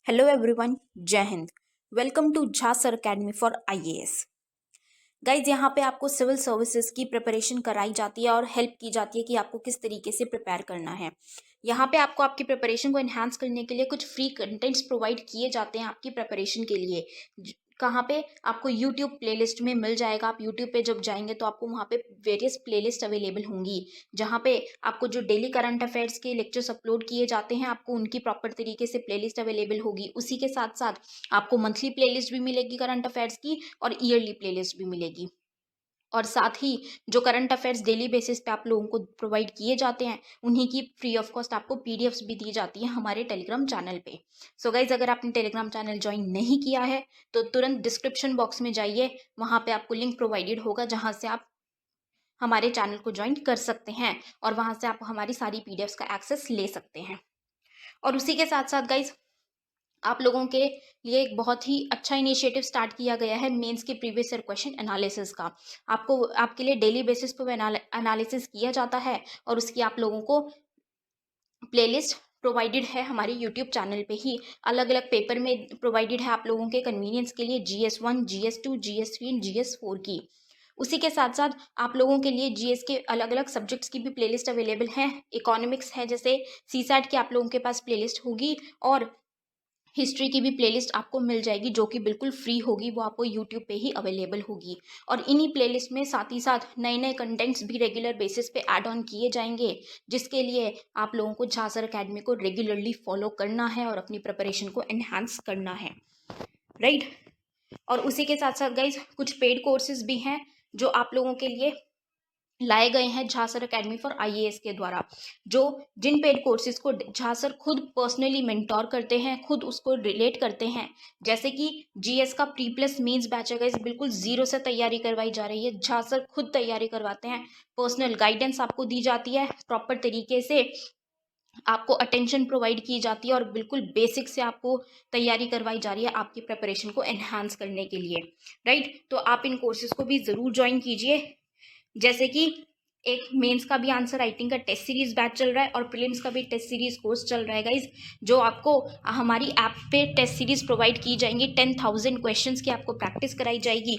Hello everyone, जय हिंद। Welcome to Jha sir academy for IAS. Guys, यहाँ पे आपको सिविल सर्विसेज की प्रिपरेशन कराई जाती है और हेल्प की जाती है कि आपको किस तरीके से प्रिपेयर करना है। यहाँ पे आपको आपकी प्रिपरेशन को एनहांस करने के लिए कुछ फ्री कंटेंट्स प्रोवाइड किए जाते हैं आपकी प्रिपरेशन के लिए। कहाँ पे आपको यूट्यूब प्लेलिस्ट में मिल जाएगा। आप यूट्यूब पे जब जाएंगे तो आपको वहाँ पे वेरियस प्लेलिस्ट अवेलेबल होंगी, जहाँ पे आपको जो डेली करंट अफेयर्स के लेक्चर्स अपलोड किए जाते हैं आपको उनकी प्रॉपर तरीके से प्लेलिस्ट अवेलेबल होगी। उसी के साथ साथ आपको मंथली प्लेलिस्ट भी मिलेगी करंट अफेयर्स की और ईयरली प्लेलिस्ट भी मिलेगी। और साथ ही जो करंट अफेयर्स डेली बेसिस पे आप लोगों को प्रोवाइड किए जाते हैं उन्हीं की फ्री ऑफ कॉस्ट आपको पीडीएफ्स भी दी जाती है हमारे टेलीग्राम चैनल पे। सो गाइज, अगर आपने टेलीग्राम चैनल ज्वाइन नहीं किया है तो तुरंत डिस्क्रिप्शन बॉक्स में जाइए, वहाँ पे आपको लिंक प्रोवाइडेड होगा जहाँ से आप हमारे चैनल को ज्वाइन कर सकते हैं और वहाँ से आप हमारी सारी पीडीएफ्स का एक्सेस ले सकते हैं। और उसी के साथ साथ गाइज, आप लोगों के लिए एक बहुत ही अच्छा इनिशिएटिव स्टार्ट किया गया है मेंस के प्रीवियस ईयर क्वेश्चन एनालिसिस का। आपको आपके लिए डेली बेसिस पर एनालिसिस किया जाता है और उसकी आप लोगों को प्लेलिस्ट प्रोवाइडेड है हमारे यूट्यूब चैनल पे ही। अलग अलग पेपर में प्रोवाइडेड है आप लोगों के कन्वीनियंस के लिए, GS1, GS2, GS3 and GS4 की। उसी के साथ साथ आप लोगों के लिए जीएस के अलग अलग सब्जेक्ट्स की भी प्लेलिस्ट अवेलेबल है। इकोनॉमिक्स है, जैसे सीसैट की आप लोगों के पास प्लेलिस्ट होगी और हिस्ट्री की भी प्लेलिस्ट आपको मिल जाएगी जो कि बिल्कुल फ्री होगी, वो आपको यूट्यूब पे ही अवेलेबल होगी। और इन्हीं प्लेलिस्ट में साथ ही साथ नए नए कंटेंट्स भी रेगुलर बेसिस पे ऐड ऑन किए जाएंगे, जिसके लिए आप लोगों को झा सर अकेडमी को रेगुलरली फॉलो करना है और अपनी प्रिपरेशन को एनहांस करना है, राइट। और उसी के साथ साथ गाइज, कुछ पेड कोर्सेज भी हैं जो आप लोगों के लिए लाए गए हैं Jha sir academy for IAS के द्वारा, जो जिन पेड कोर्सेज को झा सर खुद पर्सनली मेंटोर करते हैं, खुद उसको रिलेट करते हैं। जैसे कि जीएस का प्री प्लस मेंस बैच है गाइस, बिल्कुल जीरो से तैयारी करवाई जा रही है। झा सर खुद तैयारी करवाते हैं, पर्सनल गाइडेंस आपको दी जाती है, प्रॉपर तरीके से आपको अटेंशन प्रोवाइड की जाती है और बिल्कुल बेसिक से आपको तैयारी करवाई जा रही है आपकी प्रिपरेशन को एनहांस करने के लिए, राइट। तो आप इन कोर्सेज को भी ज़रूर ज्वाइन कीजिए। जैसे कि एक मेंस का भी आंसर राइटिंग का टेस्ट सीरीज बैच चल रहा है और प्रीलिम्स का भी टेस्ट सीरीज कोर्स चल रहा है गाइज, जो आपको हमारी ऐप पे टेस्ट सीरीज प्रोवाइड की जाएंगी। 10,000 क्वेश्चंस की आपको प्रैक्टिस कराई जाएगी।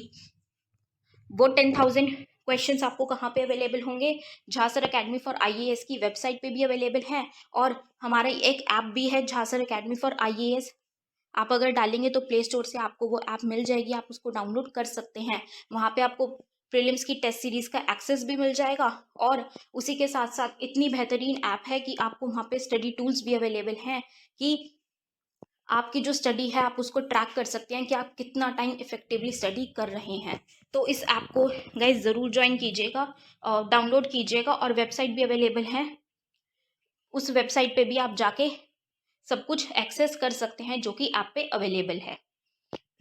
वो 10,000 क्वेश्चंस आपको कहाँ पे अवेलेबल होंगे? Jha sir academy for IAS की वेबसाइट पे भी अवेलेबल है और हमारा एक ऐप भी है Jha sir academy for IAS. आप अगर डालेंगे तो प्ले स्टोर से आपको वो ऐप मिल जाएगी, आप उसको डाउनलोड कर सकते हैं। वहाँ पे आपको प्रीलिम्स की टेस्ट सीरीज का एक्सेस भी मिल जाएगा और उसी के साथ साथ इतनी बेहतरीन ऐप है कि आपको वहाँ पे स्टडी टूल्स भी अवेलेबल हैं कि आपकी जो स्टडी है आप उसको ट्रैक कर सकते हैं कि आप कितना टाइम इफेक्टिवली स्टडी कर रहे हैं। तो इस ऐप को गाइज ज़रूर ज्वाइन कीजिएगा, डाउनलोड कीजिएगा और वेबसाइट भी अवेलेबल है। उस वेबसाइट पे भी आप जाके सब कुछ एक्सेस कर सकते हैं जो कि ऐप पे अवेलेबल है,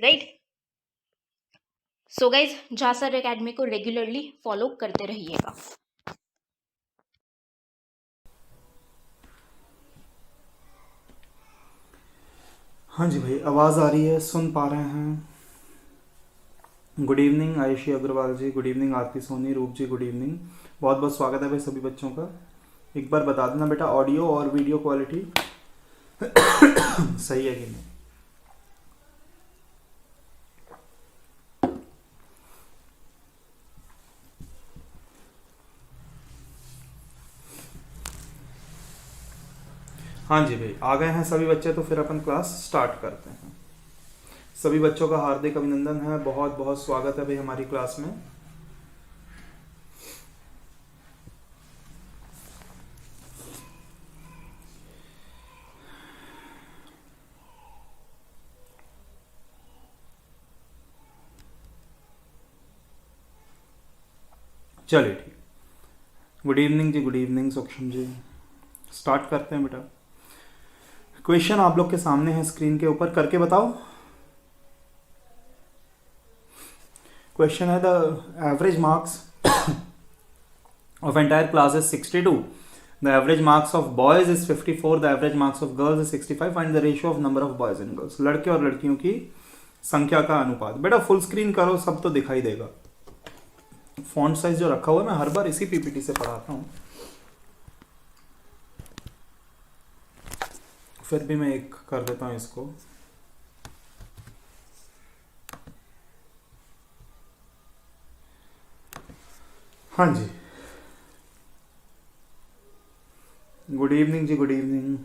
right. So guys, Jha sir academy को रेगुलरली फॉलो करते रहिएगा। हाँ जी भाई, आवाज़ आ रही है, सुन पा रहे हैं? गुड इवनिंग आयुषी अग्रवाल जी, गुड इवनिंग आरती सोनी, रूप जी गुड इवनिंग। बहुत बहुत स्वागत है भाई सभी बच्चों का। एक बार बता देना बेटा, ऑडियो और वीडियो क्वालिटी सही है कि नहीं? हाँ जी भाई, आ गए हैं सभी बच्चे, तो फिर अपन क्लास स्टार्ट करते हैं। सभी बच्चों का हार्दिक अभिनंदन है, बहुत बहुत स्वागत है भाई हमारी क्लास में। चलिए ठीक, गुड इवनिंग जी, गुड इवनिंग सूक्ष्म जी। स्टार्ट करते हैं बेटा। क्वेश्चन आप लोग के सामने है स्क्रीन के ऊपर, करके बताओ। क्वेश्चन है the average marks of entire class is 62, the average marks of boys is 54, the average marks of girls is 65, find the ratio of number of boys and girls। लड़के और लड़कियों की संख्या का अनुपात। बेटा फुल स्क्रीन करो, सब तो दिखाई देगा। फॉन्ट साइज जो रखा हुआ है मैं हर बार इसी पीपीटी से पढ़ाता हूँ, फिर भी मैं एक कर देता हूँ इसको। हाँ जी, गुड इवनिंग जी, गुड इवनिंग।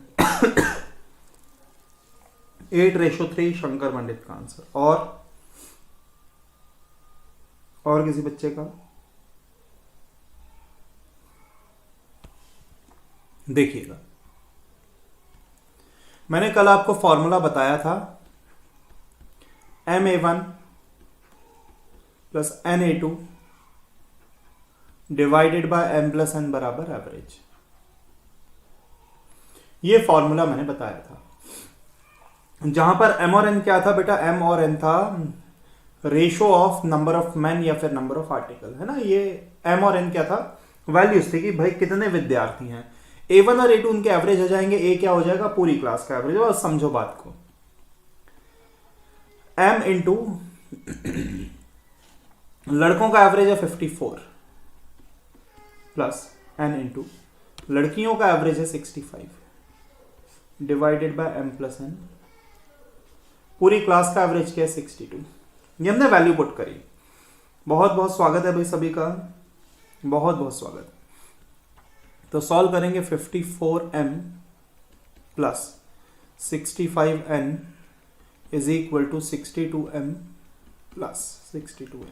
8:3 शंकर पंडित का आंसर। और किसी बच्चे का? देखिएगा, मैंने कल आपको फॉर्मूला बताया था MA1 plus NA2 divided by M plus N बराबर एवरेज। ये फॉर्मूला मैंने बताया था, जहां पर M और N क्या था बेटा? M और N था ratio of number of man या फिर नंबर ऑफ आर्टिकल, है ना। ये M और N क्या था? वैल्यूज थी कि भाई कितने विद्यार्थी हैं। A1 और A2 उनके एवरेज हो जाएंगे, A क्या हो जाएगा? पूरी क्लास का एवरेज। और समझो बात को, M इंटू लड़कों का एवरेज है 54 प्लस N इंटू लड़कियों का एवरेज है 65 divided by M plus N। पूरी क्लास का एवरेज क्या है? 62। ये हमने वैल्यू पुट करी। बहुत बहुत स्वागत है भाई सभी का, बहुत बहुत स्वागत। तो सॉल्व करेंगे 54M plus 65N is equal to 62M plus 62N।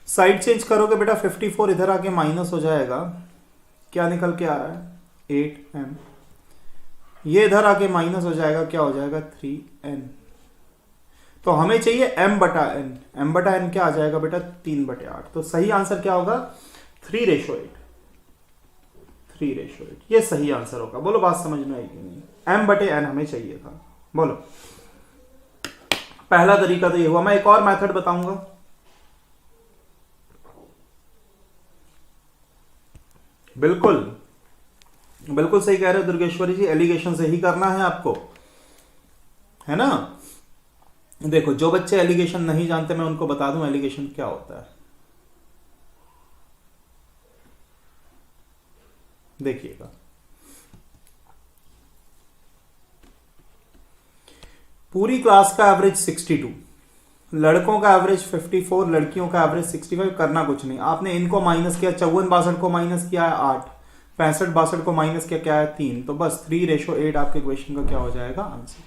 Side change करोगे बेटा, 54 इधर आके माइनस हो जाएगा, क्या निकल के आ रहा है? 8M। ये इधर आके माइनस हो जाएगा, क्या हो जाएगा? 3N। तो हमें चाहिए M बटा N। M बटा N क्या आ जाएगा बेटा? 3/8। तो सही आंसर क्या होगा? 3:8। 3:8 ये सही आंसर होगा। बोलो बात समझ में आई कि नहीं? M बटे N हमें चाहिए था। बोलो, पहला तरीका तो ये हुआ। मैं एक और मेथड बताऊंगा। बिल्कुल बिल्कुल सही कह रहे हो दुर्गेश्वरी जी, एलिगेशन से ही करना है आपको, है ना। देखो, जो बच्चे एलिगेशन नहीं जानते, मैं उनको बता दूं एलिगेशन क्या होता है। देखिएगा, पूरी क्लास का एवरेज 62, लड़कों का एवरेज 54, लड़कियों का एवरेज 65। करना कुछ नहीं, आपने इनको माइनस किया, 54-62 को माइनस किया है 8, 65-62 को माइनस किया, क्या है? 3। तो बस 3:8 आपके क्वेश्चन का क्या हो जाएगा? आंसर।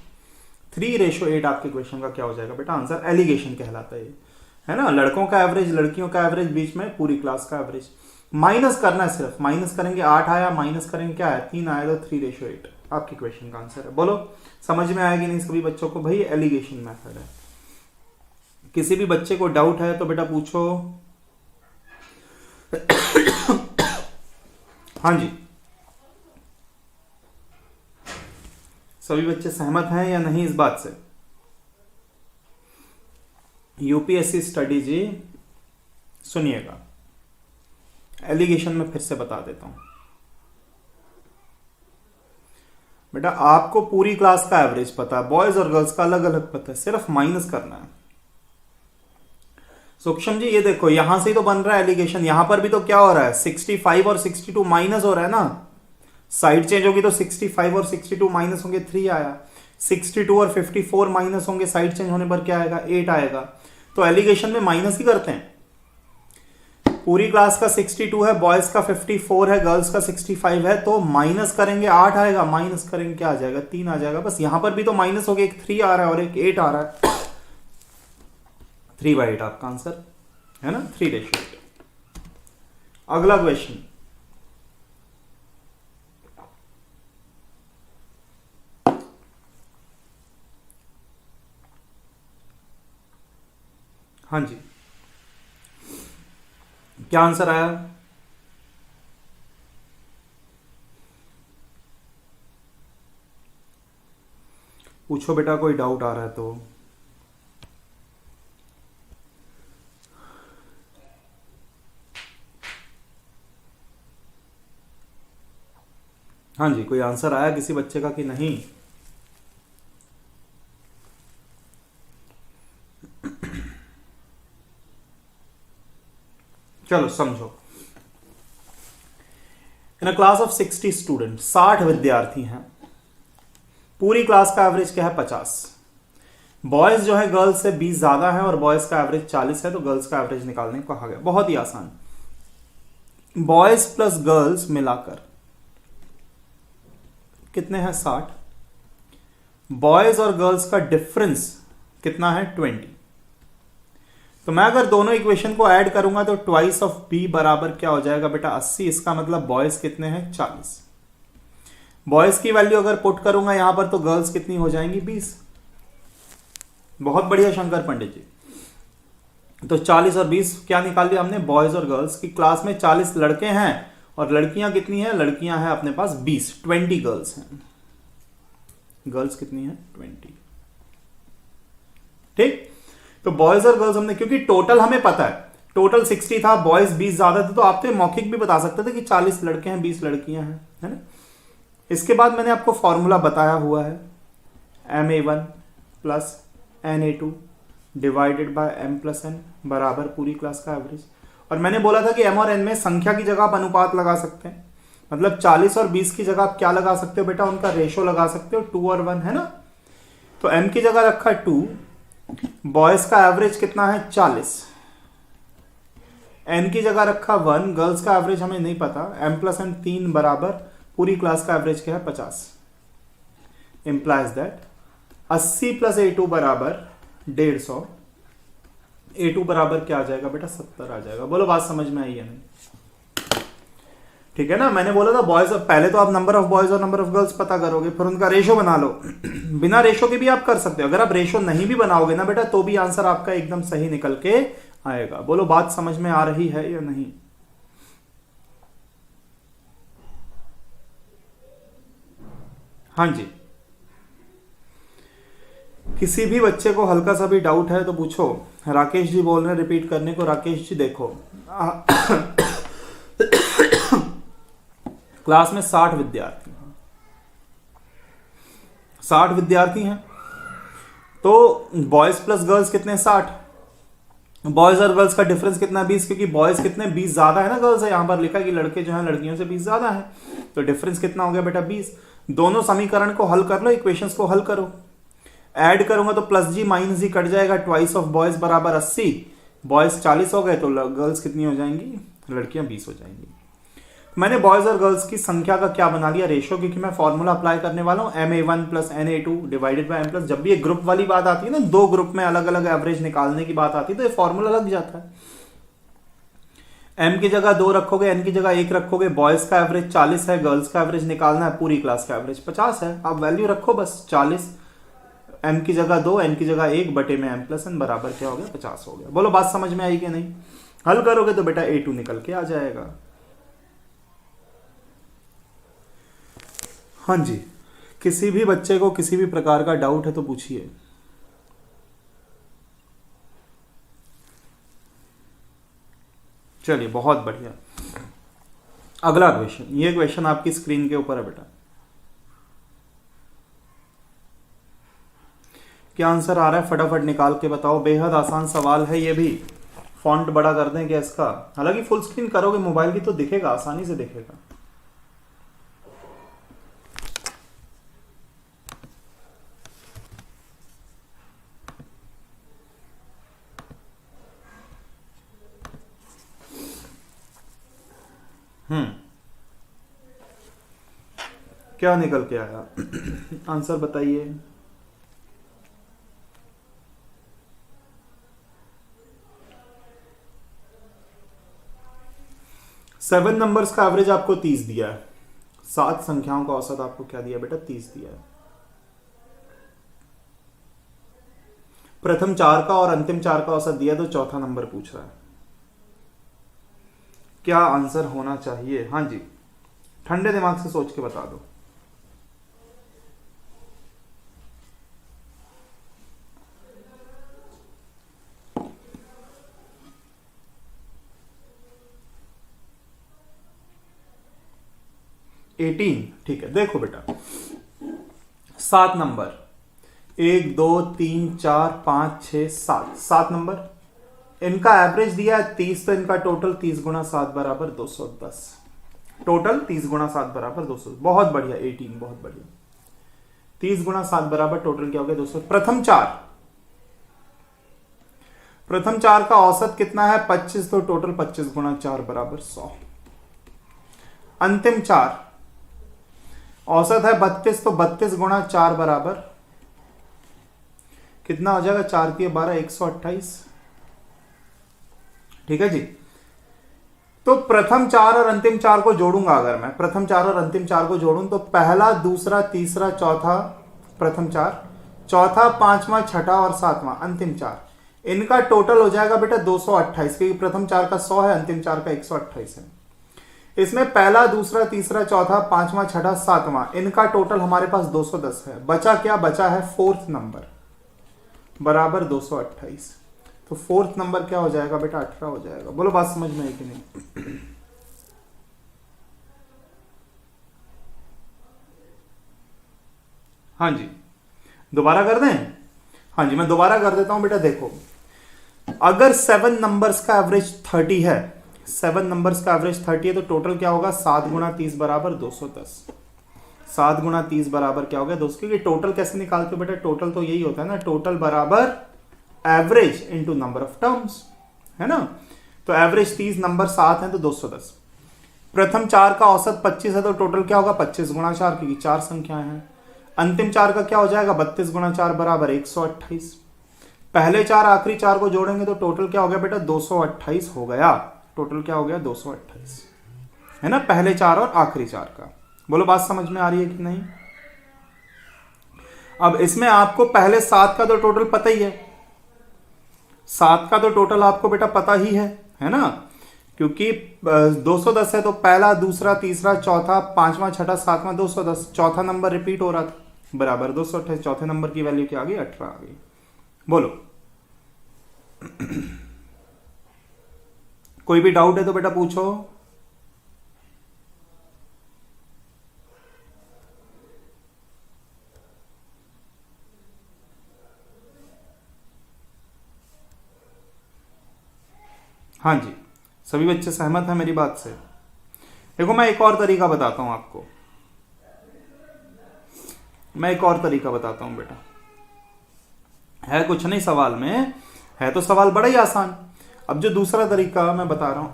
3:8 आपके क्वेश्चन का क्या हो जाएगा बेटा? आंसर। एलिगेशन कहलाता है ये, है ना। लड़कों का एवरेज, लड़कियों का एवरेज, बीच में पूरी क्लास का एवरेज। माइनस करना है, सिर्फ माइनस करेंगे। 8 आया, माइनस करेंगे, क्या है? 3 आया, तो 3:8 आपके क्वेश्चन का आंसर है। बोलो समझ में आएगी नहीं सभी बच्चों को? भाई एलिगेशन मेथड है। किसी भी बच्चे को डाउट है तो बेटा पूछो। हाँ जी, सभी बच्चे सहमत हैं या नहीं इस बात से? यूपीएससी स्टडी जी सुनिएगा, एलिगेशन में फिर से बता देता हूं बेटा। आपको पूरी क्लास का एवरेज पता है, बॉयज और गर्ल्स का अलग अलग पता है, सिर्फ माइनस करना है। सूक्ष्म जी ये देखो, यहां से ही तो बन रहा है एलिगेशन। यहां पर भी तो क्या हो रहा है? 65 और 62 माइनस हो रहा है ना। साइड चेंज होगी तो 65 और 62 माइनस होंगे, 3 आया। 62 और 54 माइनस होंगे, साइड चेंज होने पर क्या आएगा? 8 आएगा। तो एलिगेशन में माइनस ही करते हैं। पूरी क्लास का 62 है, बॉयज का 54 है, गर्ल्स का 65 है, तो माइनस करेंगे 8 आएगा, माइनस करेंगे क्या आ जाएगा? 3 आ जाएगा। बस यहां पर भी तो माइनस हो गया, एक 3 आ रहा है और एक 8 आ रहा है। 3/8 आपका आंसर है ना, 3:8। अगला क्वेश्चन, हाँ जी, क्या आंसर आया? पूछो बेटा, कोई डाउट आ रहा है तो। हाँ जी, कोई आंसर आया किसी बच्चे का कि नहीं? चलो समझो, इन अ क्लास ऑफ 60 स्टूडेंट, 60 विद्यार्थी हैं। पूरी क्लास का एवरेज क्या है? 50। बॉयज जो है गर्ल्स से 20 ज्यादा है और बॉयज का एवरेज 40 है, तो गर्ल्स का एवरेज निकालने को कहा गया। बहुत ही आसान। बॉयज प्लस गर्ल्स मिलाकर कितने हैं 60, बॉयज और गर्ल्स का डिफरेंस कितना है 20। तो मैं अगर दोनों इक्वेशन को ऐड करूंगा तो ट्वाइस ऑफ बी बराबर क्या हो जाएगा बेटा 80। इसका मतलब बॉयज कितने हैं 40। बॉयज की वैल्यू अगर पुट करूंगा यहां पर तो गर्ल्स कितनी हो जाएंगी 20। बहुत बढ़िया शंकर पंडित जी। तो 40 और 20 क्या निकाल लिया हमने, बॉयज और गर्ल्स की। क्लास में 40 लड़के हैं और लड़कियां कितनी हैं, लड़कियां हैं अपने पास 20, 20 गर्ल्स हैं। गर्ल्स कितनी है 20। ठीक, तो बॉयज और गर्ल्स हमने, क्योंकि टोटल हमें पता है टोटल 60 था, बॉयज 20 ज्यादा थे, तो आप तो मौखिक भी बता सकते थे कि 40 लड़के हैं 20 लड़कियां हैं, है ना। इसके बाद मैंने आपको फॉर्मूला बताया हुआ है MA1 plus NA2 divided by M plus N बराबर पूरी क्लास का एवरेज। और मैंने बोला था कि M और N में संख्या की जगह आप अनुपात लगा सकते हैं, मतलब 40 और 20 की जगह आप क्या लगा सकते हो बेटा, उनका रेशो लगा सकते हो 2 और 1, है ना। तो M की जगह रखा 2, बॉयज का एवरेज कितना है 40, N की जगह रखा 1, गर्ल्स का एवरेज हमें नहीं पता, M प्लस N 3 बराबर पूरी क्लास का एवरेज क्या है 50। इंप्लाइज दैट 80 प्लस A2 बराबर 150, A2 बराबर क्या आ जाएगा बेटा 70 आ जाएगा। बोलो बात समझ में आई है नहीं, ठीक है ना। मैंने बोला था बॉयज, पहले तो आप नंबर ऑफ बॉयज और नंबर ऑफ गर्ल्स पता करोगे, फिर उनका रेशो बना लो। बिना रेशो के भी आप कर सकते हो, अगर आप रेशो नहीं भी बनाओगे ना बेटा तो भी आंसर आपका एकदम सही निकल के आएगा। बोलो बात समझ में आ रही है या नहीं। हाँ जी, किसी भी बच्चे को हल्का सा भी डाउट है तो पूछो। राकेश जी बोल रहे हैं रिपीट करने को। राकेश जी देखो क्लास में 60 विद्यार्थी हैं, 60 विद्यार्थी हैं, तो बॉयज प्लस गर्ल्स कितने 60, बॉयज और गर्ल्स का डिफरेंस कितना 20, क्योंकि बॉयज कितने 20 ज्यादा है ना गर्ल्स है, यहां पर लिखा कि लड़के जो हैं लड़कियों से 20 ज्यादा है, तो डिफरेंस कितना हो गया बेटा 20। दोनों समीकरण को हल कर लो, इक्वेशंस को हल करो, ऐड करूंगा तो प्लस जी माइनस जी कट जाएगा, ट्वाइस ऑफ बॉयज बराबर 80, बॉयज 40 हो गए तो गर्ल्स कितनी हो जाएंगी, लड़कियां 20 हो जाएंगी। मैंने बॉयज और गर्ल्स की संख्या का क्या बना लिया रेशो, क्योंकि मैं फॉर्मूला अप्लाई करने वाला हूं MA1 plus NA2 divided by M plus. जब भी एक ग्रुप वाली बात आती है ना, दो ग्रुप में अलग अलग एवरेज निकालने की बात आती है, तो ये फॉर्मूला लग जाता है। M की जगह 2 रखोगे, N की जगह 1 रखोगे, बॉयज का एवरेज 40 है, गर्ल्स का एवरेज निकालना है, पूरी क्लास का एवरेज 50 है। आप वैल्यू रखो बस 40, M की जगह 2, N की जगह 1 बटे में M प्लस N बराबर क्या हो गया 50 हो गया। बोलो बात समझ में आई कि नहीं। हल करोगे तो बेटा A2 निकल के आ जाएगा। हाँ जी, किसी भी बच्चे को किसी भी प्रकार का डाउट है तो पूछिए। चलिए बहुत बढ़िया, अगला क्वेश्चन। ये क्वेश्चन आपकी स्क्रीन के ऊपर है बेटा। क्या आंसर आ रहा है फटाफट निकाल के बताओ। बेहद आसान सवाल है ये भी। फॉन्ट बड़ा कर दें क्या इसका, हालांकि फुल स्क्रीन करोगे मोबाइल की तो दिखेगा, आसानी से दिखेगा। क्या निकल के आया आंसर बताइए। सेवन नंबर्स का एवरेज आपको 30 दिया है, 7 संख्याओं का औसत आपको क्या दिया बेटा 30 दिया है। प्रथम 4 का और अंतिम 4 का औसत दिया तो चौथा नंबर पूछ रहा है। क्या आंसर होना चाहिए। हाँ जी, ठंडे दिमाग से सोच के बता दो। ठीक है, देखो बेटा 7 नंबर 1 2 3 4 5 6 7, 7 नंबर, इनका एवरेज दिया है 30, तो इनका टोटल 30 गुणा 7 बराबर 210। टोटल 30 गुणा 7 बराबर 200। बहुत बढ़िया 18, बहुत बढ़िया। 30 गुणा 7 बराबर टोटल क्या हो गया 200। प्रथम 4 का औसत कितना है 25, तो टोटल 25 गुणा 4 बराबर 100। अंतिम 4, औसत है 32, तो 32 गुणा 4 बराबर कितना हो जाएगा, 4 की 12, 128। ठीक है जी। तो प्रथम 4 और अंतिम 4 को जोड़ूंगा, अगर मैं प्रथम 4 और अंतिम 4 को जोड़ूं तो पहला, दूसरा, तीसरा, चौथा, प्रथम 4, चौथा, पांचवा, छठा और सातवां, अंतिम 4, इनका टोटल हो जाएगा बेटा 228, क्योंकि प्रथम 4 का 100 है, अंतिम 4 का 128 है। इसमें पहला, दूसरा, तीसरा, चौथा, पांचवा, छठा, सातवां, इनका टोटल हमारे पास 210 है। बचा क्या, बचा है फोर्थ नंबर बराबर 228। तो फोर्थ नंबर क्या हो जाएगा बेटा, 18 हो जाएगा। बोलो बात समझ में आई कि नहीं? हाँ जी, दोबारा कर दें? हाँ जी, मैं दोबारा कर देता हूं बेटा। देखो, अगर 7 नंबर्स का एवरेज 30 है, 7 नंबर्स का एवरेज 30 है, तो टोटल क्या होगा, 7 गुणा 30 बराबर 210। 7 गुणा 30 बराबर क्या हो गया, 200। क्योंकि टोटल कैसे निकालते हो बेटा, टोटल तो यही होता है ना, टोटल बराबर average into number of terms, है ना। तो एवरेज 30, नंबर 7 है, तो 210। प्रथम 4 का औसत 25 है, तो टोटल क्या होगा, 25 गुणा 4, क्योंकि 4 संख्याएं हैं। अंतिम 4 का क्या हो जाएगा, 32 गुणा 4 बराबर 128। पहले 4 आखिरी 4 को जोड़ेंगे तो टोटल क्या हो गया बेटा, 228 हो गया। टोटल क्या हो गया, 228, है ना, पहले 4 और आखिरी 4 का। बोलो बात समझ में आ रही है कि नहीं? अब इसमें आपको पहले 7 का तो टोटल पता ही है, 7 का तो टोटल आपको बेटा पता ही है ना, क्योंकि 210 है, तो पहला, दूसरा, तीसरा, चौथा, पांचवा, छठा, सातवां, 210, चौथा नंबर रिपीट हो रहा था, बराबर 228। चौथे नंबर की वैल्यू क्या आ गई, 18 आ गई। बोलो, कोई भी डाउट है तो बेटा पूछो। हाँ जी, सभी बच्चे सहमत हैं मेरी बात से? देखो, मैं एक और तरीका बताता हूं आपको, मैं एक और तरीका बताता हूं बेटा। है कुछ नहीं सवाल में, है तो सवाल बड़ा ही आसान। अब जो दूसरा तरीका मैं बता रहा हूं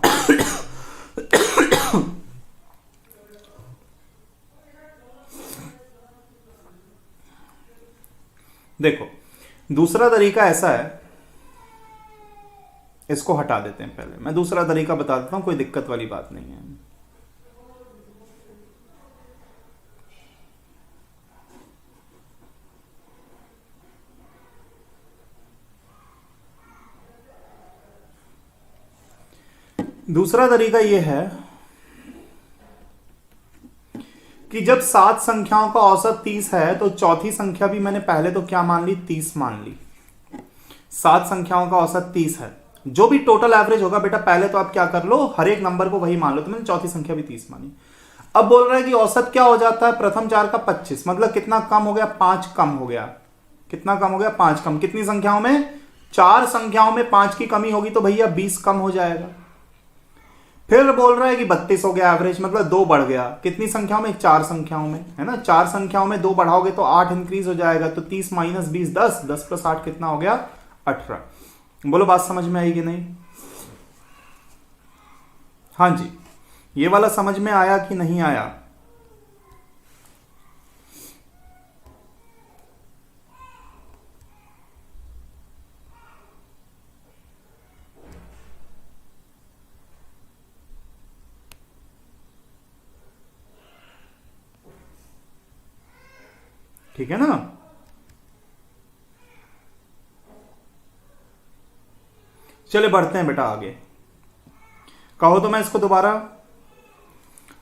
देखो, दूसरा तरीका ऐसा है, इसको हटा देते हैं पहले, मैं दूसरा तरीका बता देता हूं, कोई दिक्कत वाली बात नहीं है। दूसरा तरीका यह है कि जब 7 संख्याओं का औसत 30 है, तो चौथी संख्या भी मैंने पहले तो क्या मान ली, 30 मान ली। 7 संख्याओं का औसत 30 है, जो भी टोटल एवरेज होगा बेटा, पहले तो आप क्या कर लो, हर एक नंबर को वही मान लो। तो मैंने चौथी संख्या भी 30 मानी। अब बोल रहा है कि औसत क्या हो जाता है, प्रथम 4 का 25, मतलब कितना कम हो गया, 5 कम हो गया। कितना कम हो गया, 5 कम। कितनी संख्याओं में, 4 संख्याओं में 5 की कमी होगी, तो भैया 20 कम हो जाएगा। फिर बोल रहा है कि 32 हो गया एवरेज, मतलब 2 बढ़ गया। कितनी संख्याओं में, 4 संख्याओं में, है ना। 4 संख्याओं में 2 बढ़ाओगे तो 8 इंक्रीज हो जाएगा। तो 30 माइनस 20 10, 10 प्लस 8 कितना हो गया, 18। बोलो बात समझ में आई कि नहीं? हाँ जी, ये वाला समझ में आया कि नहीं आया? ठीक है ना। चले बढ़ते हैं बेटा आगे। कहो तो मैं इसको दोबारा,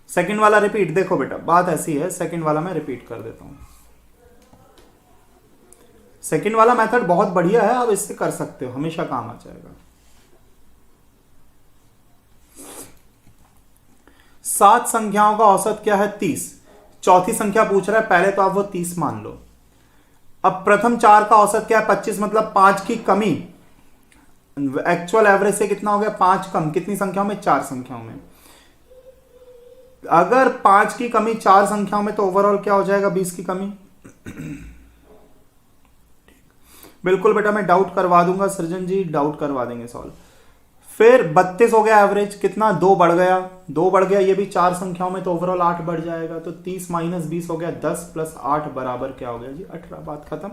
सेकंड वाला रिपीट। देखो बेटा, बात ऐसी है, सेकंड वाला मैं रिपीट कर देता हूं। सेकंड वाला मेथड बहुत बढ़िया है, आप इससे कर सकते हो, हमेशा काम आ जाएगा। 7 संख्याओं का औसत क्या है, 30। चौथी संख्या पूछ रहा है, पहले तो आप वो 30 मान लो। अब प्रथम 4 का औसत क्या है, 25, मतलब 5 की कमी। एक्चुअल एवरेज से कितना हो गया, 5 कम। कितनी संख्याओं में, 4 संख्याओं में। अगर 5 की कमी 4 संख्याओं में, तो ओवरऑल क्या हो जाएगा, 20 की कमी। बिल्कुल बेटा, मैं डाउट करवा दूंगा, सृजन जी डाउट करवा देंगे सॉल्व। फिर 32 हो गया एवरेज, कितना 2 बढ़ गया, 2 बढ़ गया, ये भी 4 संख्याओं में तो ओवरऑल 8 बढ़ जाएगा, तो 30 माइनस 20 हो गया 10 प्लस 8 बराबर क्या हो गया जी 18। बात खत्म।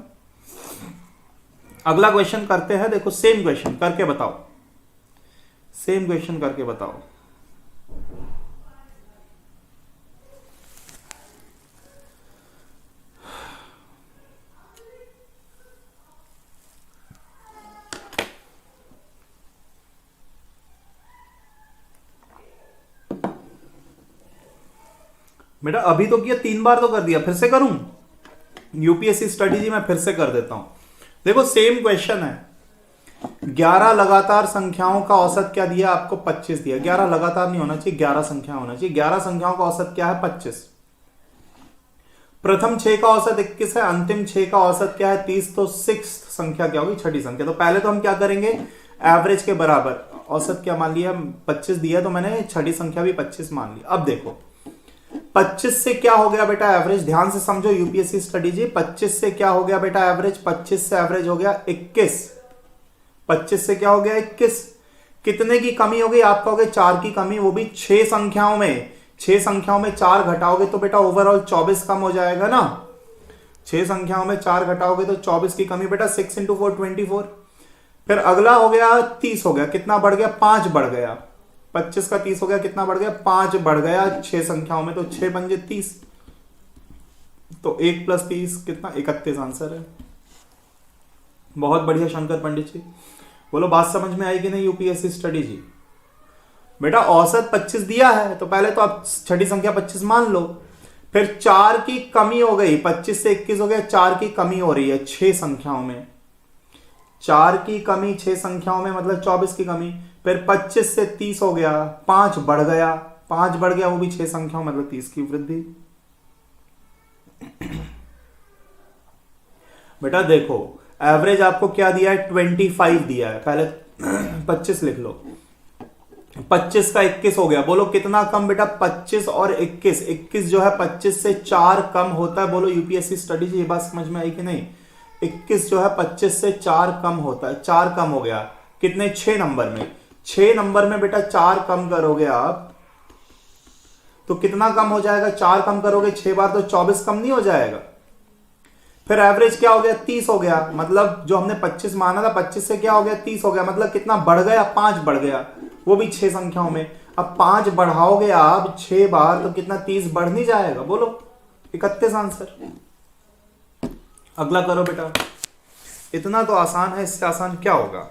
अगला क्वेश्चन करते हैं, देखो सेम क्वेश्चन करके बताओ, सेम क्वेश्चन करके बताओ। बेटा अभी तो किया, 3 बार तो कर दिया, फिर से करूं? यूपीएससी स्टडी जी मैं फिर से कर देता हूं। देखो सेम क्वेश्चन है, 11 लगातार संख्याओं का औसत क्या दिया आपको? 25 दिया। 11 लगातार नहीं होना चाहिए, 11 संख्या होना चाहिए। 11 संख्याओं का औसत क्या है? 25। प्रथम 6 का औसत 21 है, अंतिम 6 का औसत क्या है? 30। तो 6 संख्या क्या होगी? छठी संख्या। तो पहले तो हम क्या करेंगे, एवरेज के बराबर औसत क्या मान लिया? 25 दिया, तो मैंने छठी संख्या भी 25 मान ली। अब देखो 25 से क्या हो गया बेटा एवरेज? ध्यान से समझो यूपीएससी स्टडी जी। 25 से क्या हो गया बेटा एवरेज? 25 से एवरेज हो गया 21। 25 से क्या हो गया? 21। कितने की कमी हो गई? आप कहोगे 4 की कमी, वो भी 6 संख्याओं में। 6 संख्याओं में 4 घटाओगे तो बेटा ओवरऑल 24 कम हो जाएगा ना। 6 संख्याओं में 4 घटाओगे तो 24 की कमी बेटा। 6 इंटू 4 24। फिर अगला हो गया 30 हो गया, कितना बढ़ गया? 5 बढ़ गया। 25 का 30 हो गया, कितना बढ़ गया? 5 बढ़ गया 6 संख्याओं में, तो 6 पंजे 30, तो 1 प्लस 30 कितना? 31 आंसर है। बहुत बढ़िया शंकर पंडित जी, बोलो बात समझ में आई कि नहीं यूपीएससी स्टडी जी? बेटा औसत 25 दिया है, तो पहले तो आप छठी संख्या 25 मान लो। फिर 4 की कमी हो गई, 25 से 21 हो गया, 4 की कमी हो रही है 6 संख्याओं में। 4 की कमी 6 संख्याओं में मतलब 24 की कमी। फिर 25 से 30 हो गया, 5 बढ़ गया, 5 बढ़ गया, वो भी 6 संख्याओं मतलब 30 की वृद्धि। बेटा देखो एवरेज आपको क्या दिया है? 25 दिया है, पहले 25 लिख लो। 25 का 21 हो गया, बोलो कितना कम बेटा? 25 और 21। 21 जो है 25 से 4 कम होता है। बोलो यूपीएससी स्टडी जी ये बात समझ में आई कि नहीं? 21 जो है 25 से 4 कम होता है। 4 कम हो गया, कितने? 6 नंबर में। 6 नंबर में बेटा 4 कम करोगे आप तो कितना कम हो जाएगा? 4 कम करोगे 6 बार तो 24 कम नहीं हो जाएगा? फिर एवरेज क्या हो गया? 30 हो गया, मतलब जो हमने 25 माना था 25 से क्या हो गया? 30 हो गया, मतलब कितना बढ़ गया? 5 बढ़ गया, वो भी 6 संख्याओं में। अब 5 बढ़ाओगे आप 6 बार तो कितना? 30 बढ़ नहीं जाएगा? बोलो 31 आंसर। अगला करो बेटा, इतना तो आसान है, इससे आसान क्या होगा?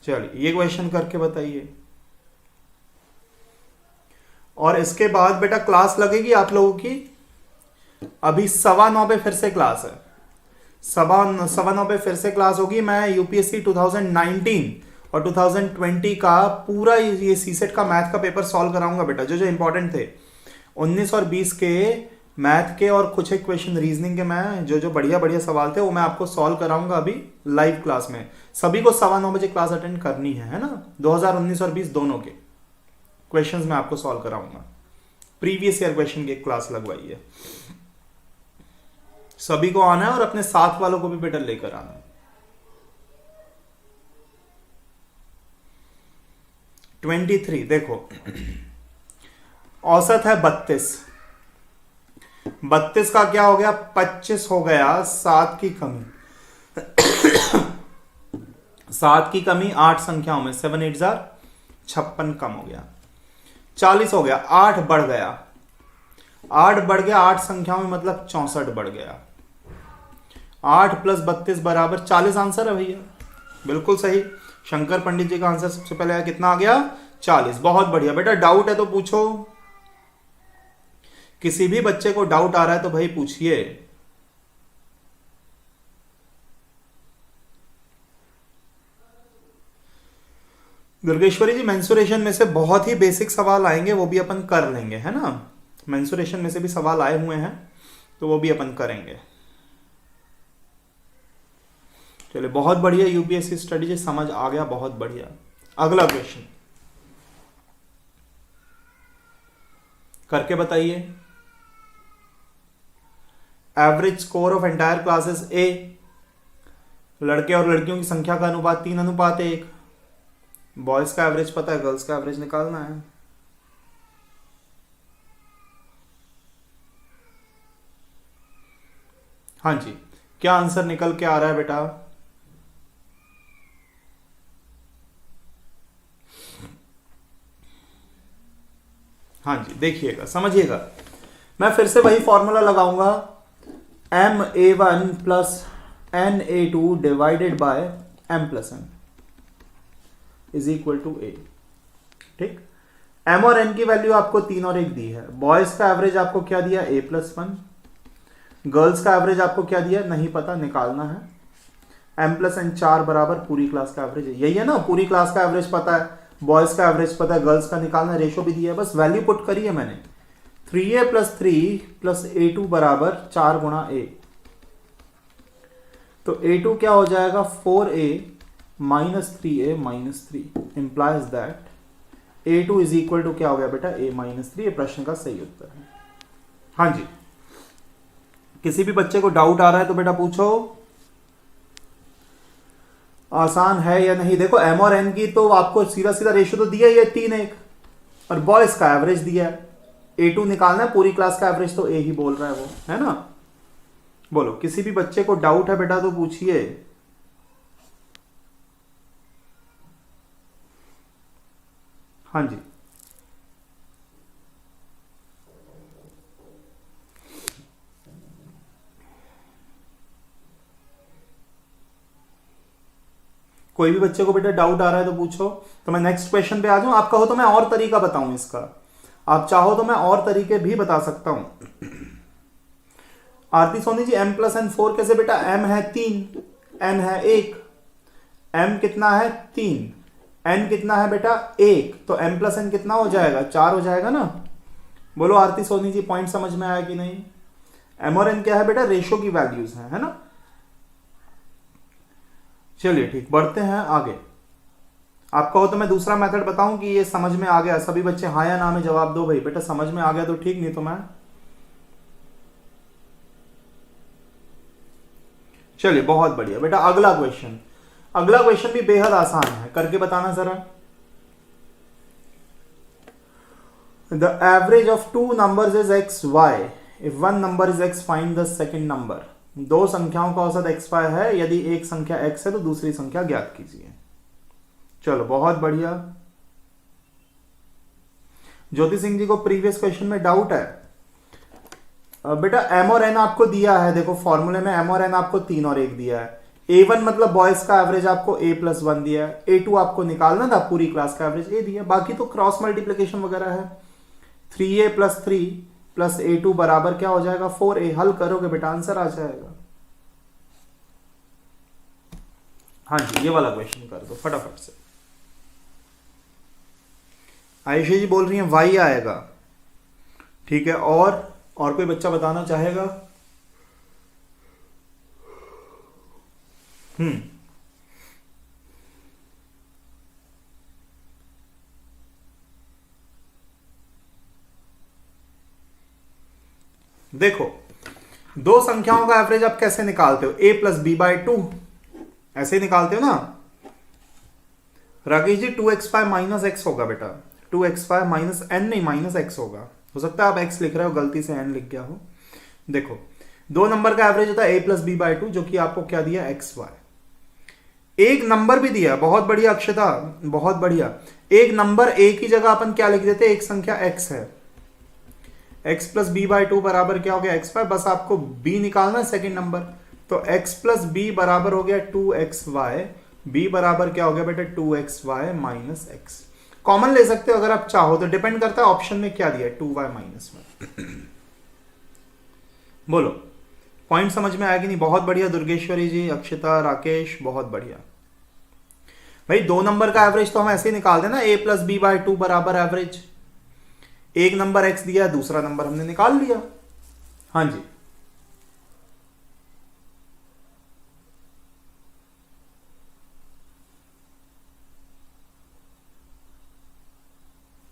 चलिए ये क्वेश्चन करके बताइए, और इसके बाद बेटा क्लास लगेगी आप लोगों की। अभी 9:15 पे फिर से क्लास है, 9:15 पे फिर से क्लास होगी। मैं यूपीएससी 2019 और 2020 का पूरा ये सीसेट का मैथ का पेपर सॉल्व कराऊंगा बेटा, जो जो इंपॉर्टेंट थे 19 और 20 के मैथ के, और कुछ एक क्वेश्चन रीजनिंग के, मैं जो जो बढ़िया बढ़िया सवाल थे वो मैं आपको सॉल्व कराऊंगा अभी लाइव क्लास में। सभी को 9:15 बजे क्लास अटेंड करनी है ना। 2019 और 20 दोनों के क्वेश्चंस मैं आपको सॉल्व कराऊंगा। प्रीवियस ईयर क्वेश्चन की क्लास लगवाई है, सभी को आना है और अपने साथ वालों को भी बेटा लेकर आना है। (23) देखो औसत है 32। 32 का क्या हो गया? 25 हो गया, 7 की कमी 7 की कमी 8 संख्याओं में, 7 8 56 कम हो गया। 40 हो गया, 8 बढ़ गया, 8 बढ़ गया 8 संख्याओं में मतलब 64 बढ़ गया। 8 प्लस 32 बराबर 40 आंसर है भैया, बिल्कुल सही। शंकर पंडित जी का आंसर सबसे पहले आया, कितना आ गया? 40। बहुत बढ़िया बेटा, डाउट है तो पूछो, किसी भी बच्चे को डाउट आ रहा है तो भाई पूछिए। दुर्गेश्वरी जी मेंसुरेशन में से बहुत ही बेसिक सवाल आएंगे, वो भी अपन कर लेंगे, है ना। मेंसुरेशन में से भी सवाल आए हुए हैं तो वो भी अपन करेंगे। चलिए बहुत बढ़िया, यूपीएससी स्टडी जी समझ आ गया, बहुत बढ़िया। अगला क्वेश्चन करके बताइए। Average score of entire classes A, लड़के और लड़कियों की संख्या का अनुपात 3:1, बॉयज का एवरेज पता है, गर्ल्स का एवरेज निकालना है। हाँ जी, क्या आंसर निकल के आ रहा है बेटा? हाँ जी, देखिएगा, समझिएगा, मैं फिर से वही फॉर्मूला लगाऊंगा, MA1 plus NA2 divided by M plus N is equal to A। ठीक, M और N की वैल्यू आपको 3 और 1 दी है। बॉयज का एवरेज आपको क्या दिया? A+1। गर्ल्स का एवरेज आपको क्या दिया? नहीं पता, निकालना है। M प्लस N 4 बराबर पूरी क्लास का एवरेज है, यही है ना, पूरी क्लास का एवरेज पता है, बॉयज का एवरेज पता है, गर्ल्स का निकालना, रेशो भी दिया है, बस वैल्यू पुट करी है मैंने। 3A प्लस 3 प्लस A2 बराबर 4 गुणा A, तो A2 क्या हो जाएगा? 4A minus 3A minus 3 implies that A2 is equal to क्या हो गया बेटा? A minus 3। ये प्रश्न का सही उत्तर है। हाँ जी, किसी भी बच्चे को डाउट आ रहा है तो बेटा पूछो, आसान है या नहीं? देखो M और N की तो आपको सीधा सीधा रेशियो तो दिया ही है 3:1, और बॉयज का एवरेज दिया है, A2 निकालना है, पूरी क्लास का एवरेज तो A ही बोल रहा है वो, है ना। बोलो, किसी भी बच्चे को डाउट है बेटा तो पूछिए। हाँ जी, कोई भी बच्चे को बेटा डाउट आ रहा है तो पूछो, तो मैं नेक्स्ट क्वेश्चन पे आ जाऊं। आप कहो तो मैं और तरीका बताऊं इसका, आप चाहो तो मैं और तरीके भी बता सकता हूं। आरती Soni ji, M plus N 4 कैसे बेटा? M है 3, N है 1, M कितना है? 3, N कितना है बेटा? 1, तो M प्लस N कितना हो जाएगा? 4 हो जाएगा ना। बोलो आरती सोनी जी, पॉइंट समझ में आया कि नहीं? M और N क्या है बेटा? रेशो की वैल्यूज है ना। चलिए ठीक, बढ़ते हैं आगे। आप कहो तो मैं दूसरा मेथड बताऊं कि ये समझ में आ गया? सभी बच्चे हाँ या ना में जवाब दो भाई। बेटा समझ में आ गया तो ठीक, नहीं तो मैं, चलिए बहुत बढ़िया बेटा। अगला क्वेश्चन, अगला क्वेश्चन भी बेहद आसान है, करके बताना जरा। The average of two numbers is XY, if one number is X find the second number. दो संख्याओं का औसत XY है, यदि एक संख्या X है तो दूसरी संख्या ज्ञात कीजिए। चलो बहुत बढ़िया। ज्योति सिंह जी को प्रीवियस क्वेश्चन में डाउट है। बेटा M और N आपको दिया है, देखो फॉर्मूले में M और N आपको 3 और 1 दिया है। A1 मतलब बॉयज का एवरेज आपको A+1 दिया है, A2 आपको निकालना था, पूरी क्लास का एवरेज A दिया, बाकी तो क्रॉस मल्टीप्लीकेशन वगैरह है। 3A प्लस 3 प्लस A2 बराबर क्या हो जाएगा? 4A। हल करोगे बेटा आंसर आ जाएगा। हाँ जी, ये वाला क्वेश्चन कर दो फटाफट से। आयुषी जी बोल रही है Y आएगा, ठीक है। और कोई बच्चा बताना चाहेगा? देखो, दो संख्याओं का एवरेज आप कैसे निकालते हो? A प्लस बी बाई 2, ऐसे ही निकालते हो ना। Rakesh ji 2x5 minus x होगा बेटा, 2x5 माइनस n नहीं, माइनस x होगा। हो सकता है आप x लिख रहे हो, गलती से n लिख गया हो। देखो, दो नंबर का एवरेज होता है A प्लस बी बाई 2, जो कि आपको क्या दिया? XY। एक नंबर भी दिया, बहुत बढ़िया अक्षता, बहुत बढ़िया। एक नंबर A की जगह अपन क्या लिख देते? एक संख्या x है, x प्लस बी बाई 2 बराबर क्या हो गया? XY। बस आपको b निकालना है, सेकेंड नंबर, तो x प्लस बी बराबर हो गया 2xy, b बराबर क्या हो गया बेटा? 2xy minus x। कॉमन ले सकते हो अगर आप चाहो तो, डिपेंड करता है ऑप्शन में क्या दिया है, 2y माइनस 1। बोलो पॉइंट समझ में आया कि नहीं? बहुत बढ़िया दुर्गेश्वरी जी, अक्षता, राकेश, बहुत बढ़िया भाई। दो नंबर का एवरेज तो हम ऐसे ही निकाल देना, A प्लस बी बाई 2 बराबर एवरेज। एक नंबर x दिया, दूसरा नंबर हमने निकाल लिया। हाँ जी,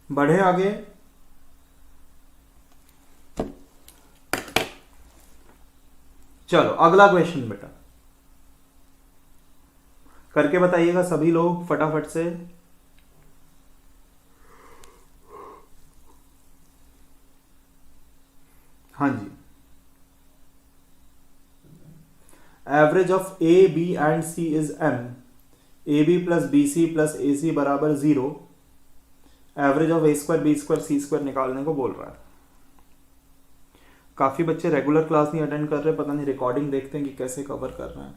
बढ़े आगे। चलो अगला क्वेश्चन बेटा, करके बताइएगा सभी लोग फटाफट से। हाँ जी, average of a b and c is m, a b plus b c plus a c बराबर 0, average of a square b square c square निकालने को बोल रहा है। काफी बच्चे रेगुलर क्लास नहीं अटेंड कर रहे, पता नहीं रिकॉर्डिंग देखते हैं कि कैसे कवर कर रहे हैं।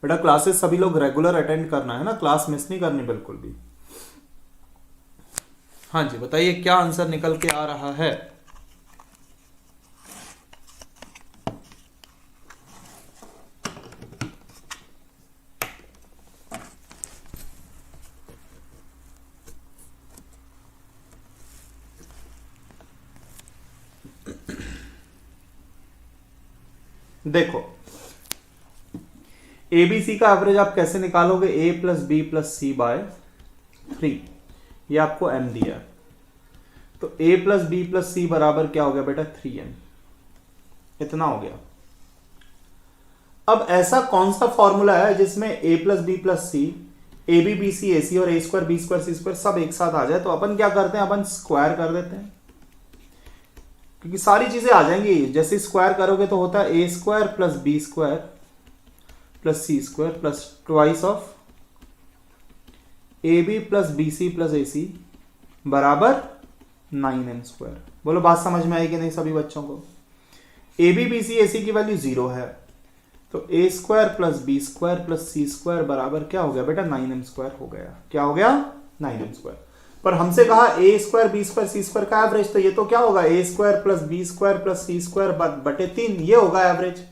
बेटा क्लासेस सभी लोग रेगुलर अटेंड करना है ना, क्लास मिस नहीं करनी बिल्कुल भी। हाँ जी बताइए क्या आंसर निकल के आ रहा है। देखो एबीसी का एवरेज आप कैसे निकालोगे, ए प्लस बी प्लस सी बाय 3, ये आपको एम दिया है, तो ए प्लस बी प्लस सी बराबर क्या हो गया बेटा 3m, इतना हो गया। अब ऐसा कौन सा फॉर्मूला है जिसमें a plus b plus c, a b b c a c और a square b square c square सब एक साथ आ जाए, तो अपन क्या करते हैं, अपन स्क्वायर कर देते हैं, क्योंकि सारी चीजें आ जाएंगी। जैसे स्क्वायर करोगे तो होता है a square plus b square plus c square plus twice of a b plus b c plus a c बराबर 9m स्क्वायर। बोलो बात समझ में आई कि नहीं सभी बच्चों को। ए बी बी सी ए सी की वैल्यू 0 है, तो a square plus b square plus c square बराबर क्या हो गया बेटा 9m स्क्वायर हो गया। क्या हो गया 9m स्क्वायर। पर हमसे कहा a square b square c square का एवरेज, तो ये तो क्या होगा a square plus b square plus c square बटे 3, ये होगा एवरेज।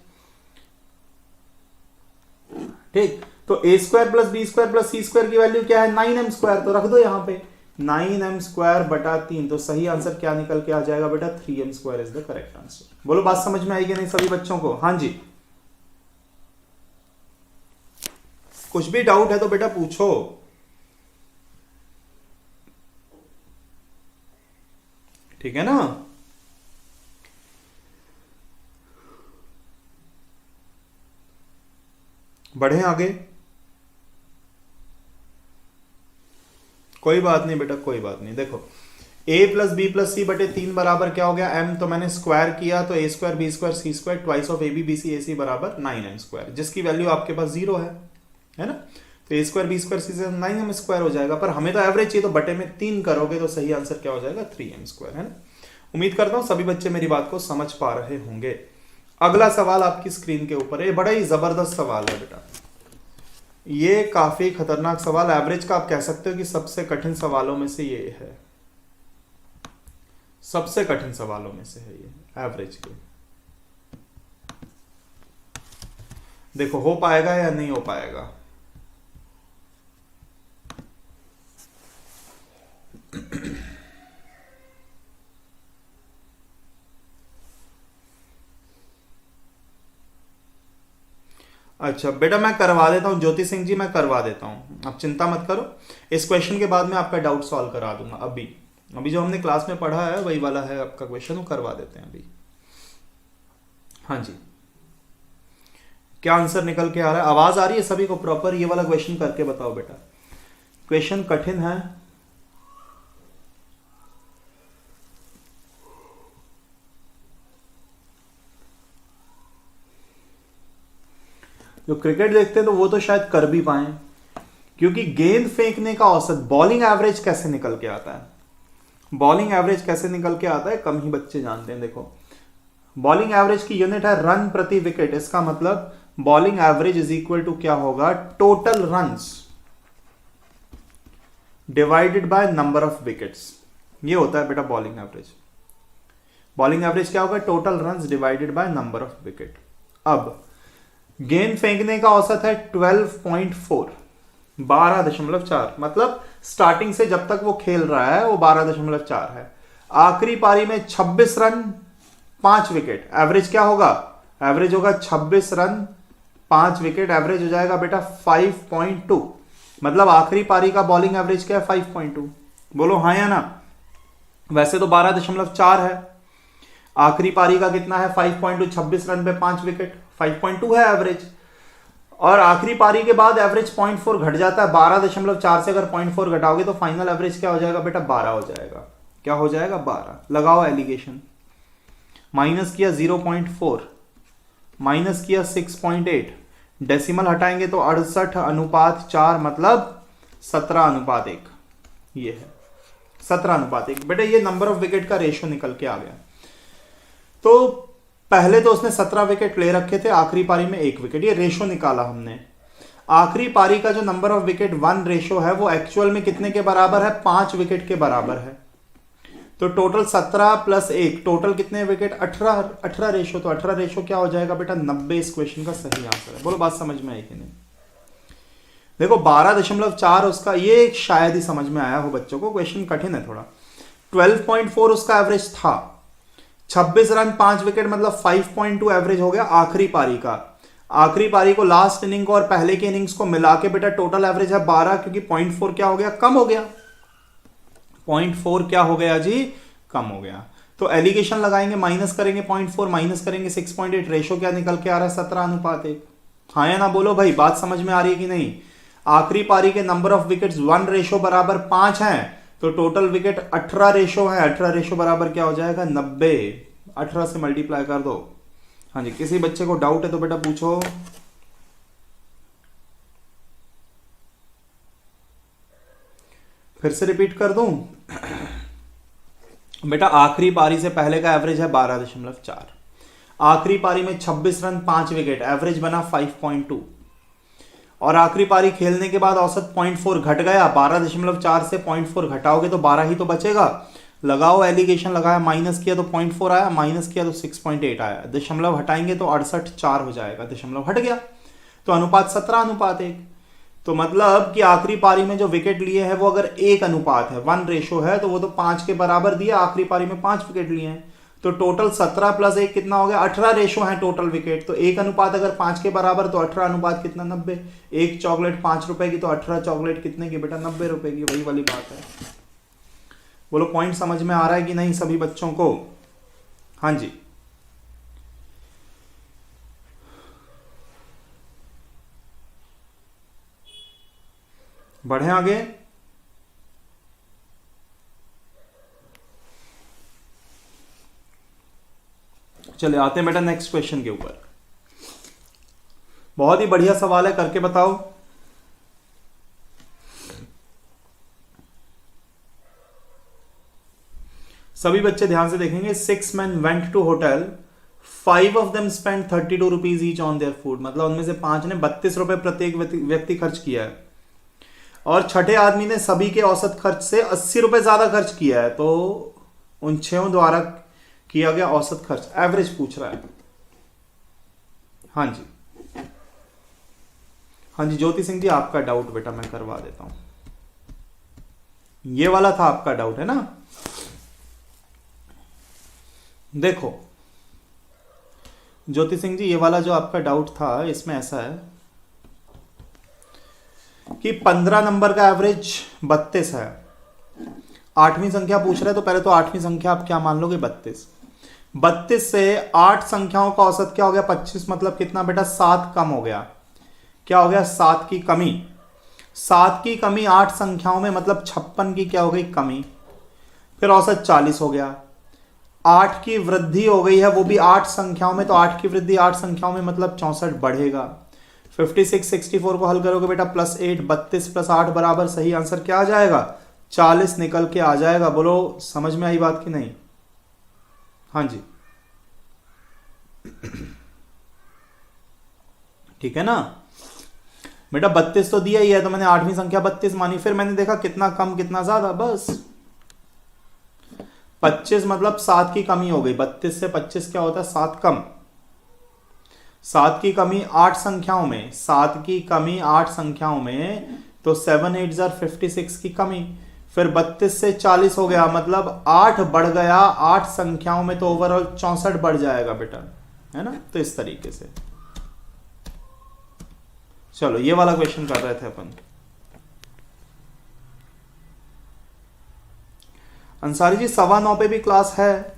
ठीक, तो a square plus b square plus c square की वैल्यू क्या है 9m स्क्वायर, तो रख दो यहां पे 9m स्क्वायर बटा 3, तो सही आंसर क्या निकल के आ जाएगा बेटा 3m square is the correct answer. बोलो बात समझ में आएगी नहीं सभी बच्चों को। हाँ जी, कुछ भी डाउट है तो बेटा पूछो। ठीक है ना। बढ़े आगे, कोई बात नहीं बेटा कोई बात नहीं। देखो a प्लस बी प्लस सी बटे 3 बराबर क्या हो गया m, तो मैंने स्क्वायर किया तो a square b square c square twice of a b b c a c बराबर 9m स्क्वायर, जिसकी वैल्यू आपके पास 0 है ना। तो a स्क्वायर बी स्क्वायर सी से 9m स्क्वायर हो जाएगा, पर हमें तो एवरेज चाहिए, तो बटे में 3 करोगे तो सही आंसर क्या हो जाएगा 3m स्क्वायर, है ना। उम्मीद करता हूं सभी बच्चे मेरी बात को समझ पा रहे होंगे। अगला सवाल आपकी स्क्रीन के ऊपर है, बड़ा ही जबरदस्त सवाल है बेटा, ये काफी खतरनाक सवाल, एवरेज का आप कह सकते हो कि सबसे कठिन सवालों में से ये है, सबसे कठिन सवालों में से है ये एवरेज के। देखो हो पाएगा या नहीं हो पाएगा। अच्छा बेटा मैं करवा देता हूं, ज्योति सिंह जी मैं करवा देता हूं, आप चिंता मत करो। इस क्वेश्चन के बाद मैं आपका डाउट सॉल्व करा दूंगा। अभी जो हमने क्लास में पढ़ा है वही वाला है आपका क्वेश्चन, वो करवा देते हैं अभी। हाँ जी, क्या आंसर निकल के आ रहा है, आवाज आ रही है सभी को प्रॉपर। ये वाला क्वेश्चन करके बताओ बेटा, क्वेश्चन कठिन है। जो क्रिकेट देखते हैं तो वो तो शायद कर भी पाए, क्योंकि गेंद फेंकने का औसत बॉलिंग एवरेज कैसे निकल के आता है, बॉलिंग एवरेज कैसे निकल के आता है कम ही बच्चे जानते हैं। देखो बॉलिंग एवरेज की यूनिट है रन प्रति विकेट, इसका मतलब bowling average is equal to क्या होगा, total runs divided by number of wickets, ये होता है बेटा बॉलिंग एवरेज। बॉलिंग एवरेज क्या होगा, total runs divided by number of wicket. अब गेंद फेंकने का औसत है 12.4, 12.4, मतलब स्टार्टिंग से जब तक वो खेल रहा है वो 12.4 है। आखिरी पारी में 26 रन 5 विकेट, एवरेज क्या होगा, एवरेज होगा 26 रन 5 विकेट, एवरेज हो जाएगा बेटा 5.2, मतलब आखिरी पारी का बॉलिंग एवरेज क्या है 5.2। बोलो हाँ या ना। वैसे तो 12.4 है। आखिरी पारी का कितना है 5.2, 26 रन पे 5 विकेट, 5.2 है एवरेज। और आखिरी पारी के बाद एवरेज 0.4 घट जाता है, 12.4 से अगर 0.4 घटाओगे तो फाइनल एवरेज क्या हो जाएगा बेटा, 12 हो जाएगा। क्या हो जाएगा, 12। लगाओ एलिगेशन। माइनस किया 0.4, माइनस किया 6.8, डेसिमल हटाएंगे तो 68:4, मतलब 17:1। ये है 17:1। बेटा ये नंबर ऑफ विकेट का रेशो निकल के आ गया। तो पहले तो उसने 17 विकेट ले रखे थे, आखिरी पारी में 1 विकेट, ये रेशो निकाला हमने। आखिरी पारी का जो नंबर ऑफ विकेट 1 रेशो है वो एक्चुअल में कितने के बराबर है, 5 विकेट के बराबर है। तो टोटल 17 प्लस 1, टोटल कितने विकेट, 18 रेशो। तो 18 रेशो क्या हो जाएगा बेटा, 90 इस क्वेश्चन का सही आंसर है। बोलो बात समझ में आई कि नहीं। देखो 12.4 उसका, ये शायद ही समझ में आया हो बच्चों को, क्वेश्चन कठिन है थोड़ा। 12.4 उसका एवरेज था, 26 रन 5 विकेट, मतलब 5.2 एवरेज हो गया आखिरी पारी का। आखिरी पारी को, लास्ट इनिंग को और पहले के इनिंग्स को मिला के बेटा टोटल एवरेज है 12, क्योंकि 0.4 क्या हो गया, कम हो गया। 0.4 क्या हो गया जी, कम हो गया। तो एलिगेशन लगाएंगे, माइनस करेंगे 0.4, माइनस करेंगे 6.8, रेशो क्या निकल के आ रहा है, 17:1। हाँ या ना बोलो भाई, बात समझ में आ रही है कि नहीं। आखिरी पारी के नंबर ऑफ विकेट्स 1 रेशो बराबर 5 हैं, तो टोटल विकेट 18 रेशो है। 18 रेशो बराबर क्या हो जाएगा, 90। 18 से मल्टीप्लाई कर दो। हाँ जी, किसी बच्चे को डाउट है तो बेटा पूछो। फिर से रिपीट कर दूं बेटा, आखिरी पारी से पहले का एवरेज है 12.4, आखिरी पारी में 26 रन 5 विकेट, एवरेज बना 5.2, और आखिरी पारी खेलने के बाद औसत 0.4 घट गया। 12.4 से 0.4 घटाओगे तो 12 ही तो बचेगा। लगाओ एलिगेशन, लगाया, माइनस किया तो 0.4 आया, माइनस किया तो 6.8 आया, दशमलव हटाएंगे तो 68:4 हो जाएगा, दशमलव हट गया, तो अनुपात 17:1। तो मतलब कि आखिरी पारी में जो विकेट लिए हैं वो अगर 1 अनुपात है, 1 रेशो है, तो वो तो 5 के बराबर दिया, आखिरी पारी में 5 विकेट लिए हैं। तो टोटल 17 प्लस 1 कितना हो गया, 18 रेशो है टोटल विकेट। तो 1 अनुपात अगर 5 के बराबर, तो 18 अनुपात कितना, 90। एक चॉकलेट 5 रुपए की, तो 18 चॉकलेट कितने की बेटा, 90 रुपए की। वही वाली बात है। बोलो पॉइंट समझ में आ रहा है कि नहीं सभी बच्चों को। हाँ जी, बढ़े आगे। चले आते हैं बेटा नेक्स्ट क्वेश्चन के ऊपर। बहुत ही बढ़िया सवाल है, करके बताओ। सभी बच्चे ध्यान से देखेंगे। 6 men went to hotel, 5 of them spent 32 rupees each on their food, मतलब उनमें से 5 ने 32 रुपए प्रत्येक व्यक्ति खर्च किया है, और छठे आदमी ने सभी के औसत खर्च से 80 रुपए ज्यादा खर्च किया है। तो उन 6 द्वारा किया गया औसत खर्च, एवरेज पूछ रहा है। हाँ जी, हाँ जी ज्योति सिंह जी, आपका डाउट बेटा मैं करवा देता हूं। ये वाला था आपका डाउट, है ना। देखो ज्योति सिंह जी, ये वाला जो आपका डाउट था, इसमें ऐसा है कि 15 नंबर का एवरेज 32 है। 8वीं संख्या पूछ रहा है, तो पहले तो 8वीं संख्या आप क्या मान लोगे, 32। 32 से 8 संख्याओं का औसत क्या हो गया, 25, मतलब कितना बेटा, 7 कम हो गया। क्या हो गया, 7 की कमी। 7 की कमी 8 संख्याओं में, मतलब 56 की क्या हो गई, कमी। फिर औसत 40 हो गया। 8 की वृद्धि हो गई है, वो भी 8 संख्याओं में, तो 8 की वृद्धि 8 संख्याओं में, मतलब 64 बढ़ेगा। 56, 64 को हल करोगे बेटा, +8, 32 + 8 बराबर, सही आंसर क्या आ जाएगा, 40 निकल के आ जाएगा। बोलो समझ में आई बात कि नहीं। हाँ जी, ठीक है ना बेटा। 32 तो दिया ही है, तो मैंने 8वीं संख्या 32 मानी। फिर मैंने देखा कितना कम कितना ज्यादा, बस 25, मतलब 7 की कमी हो गई। 32 से 25 क्या होता है, 7 कम। 7 की कमी 8 संख्याओं में, 7 की कमी 8 संख्याओं में, तो 7 8 जार 56 की कमी। फिर 32 से 40 हो गया, मतलब 8 बढ़ गया 8 संख्याओं में, तो ओवरऑल 64 बढ़ जाएगा बेटा, है ना। तो इस तरीके से चलो, ये वाला क्वेश्चन कर रहे थे अपन। अंसारी जी 9:15 पे भी क्लास है,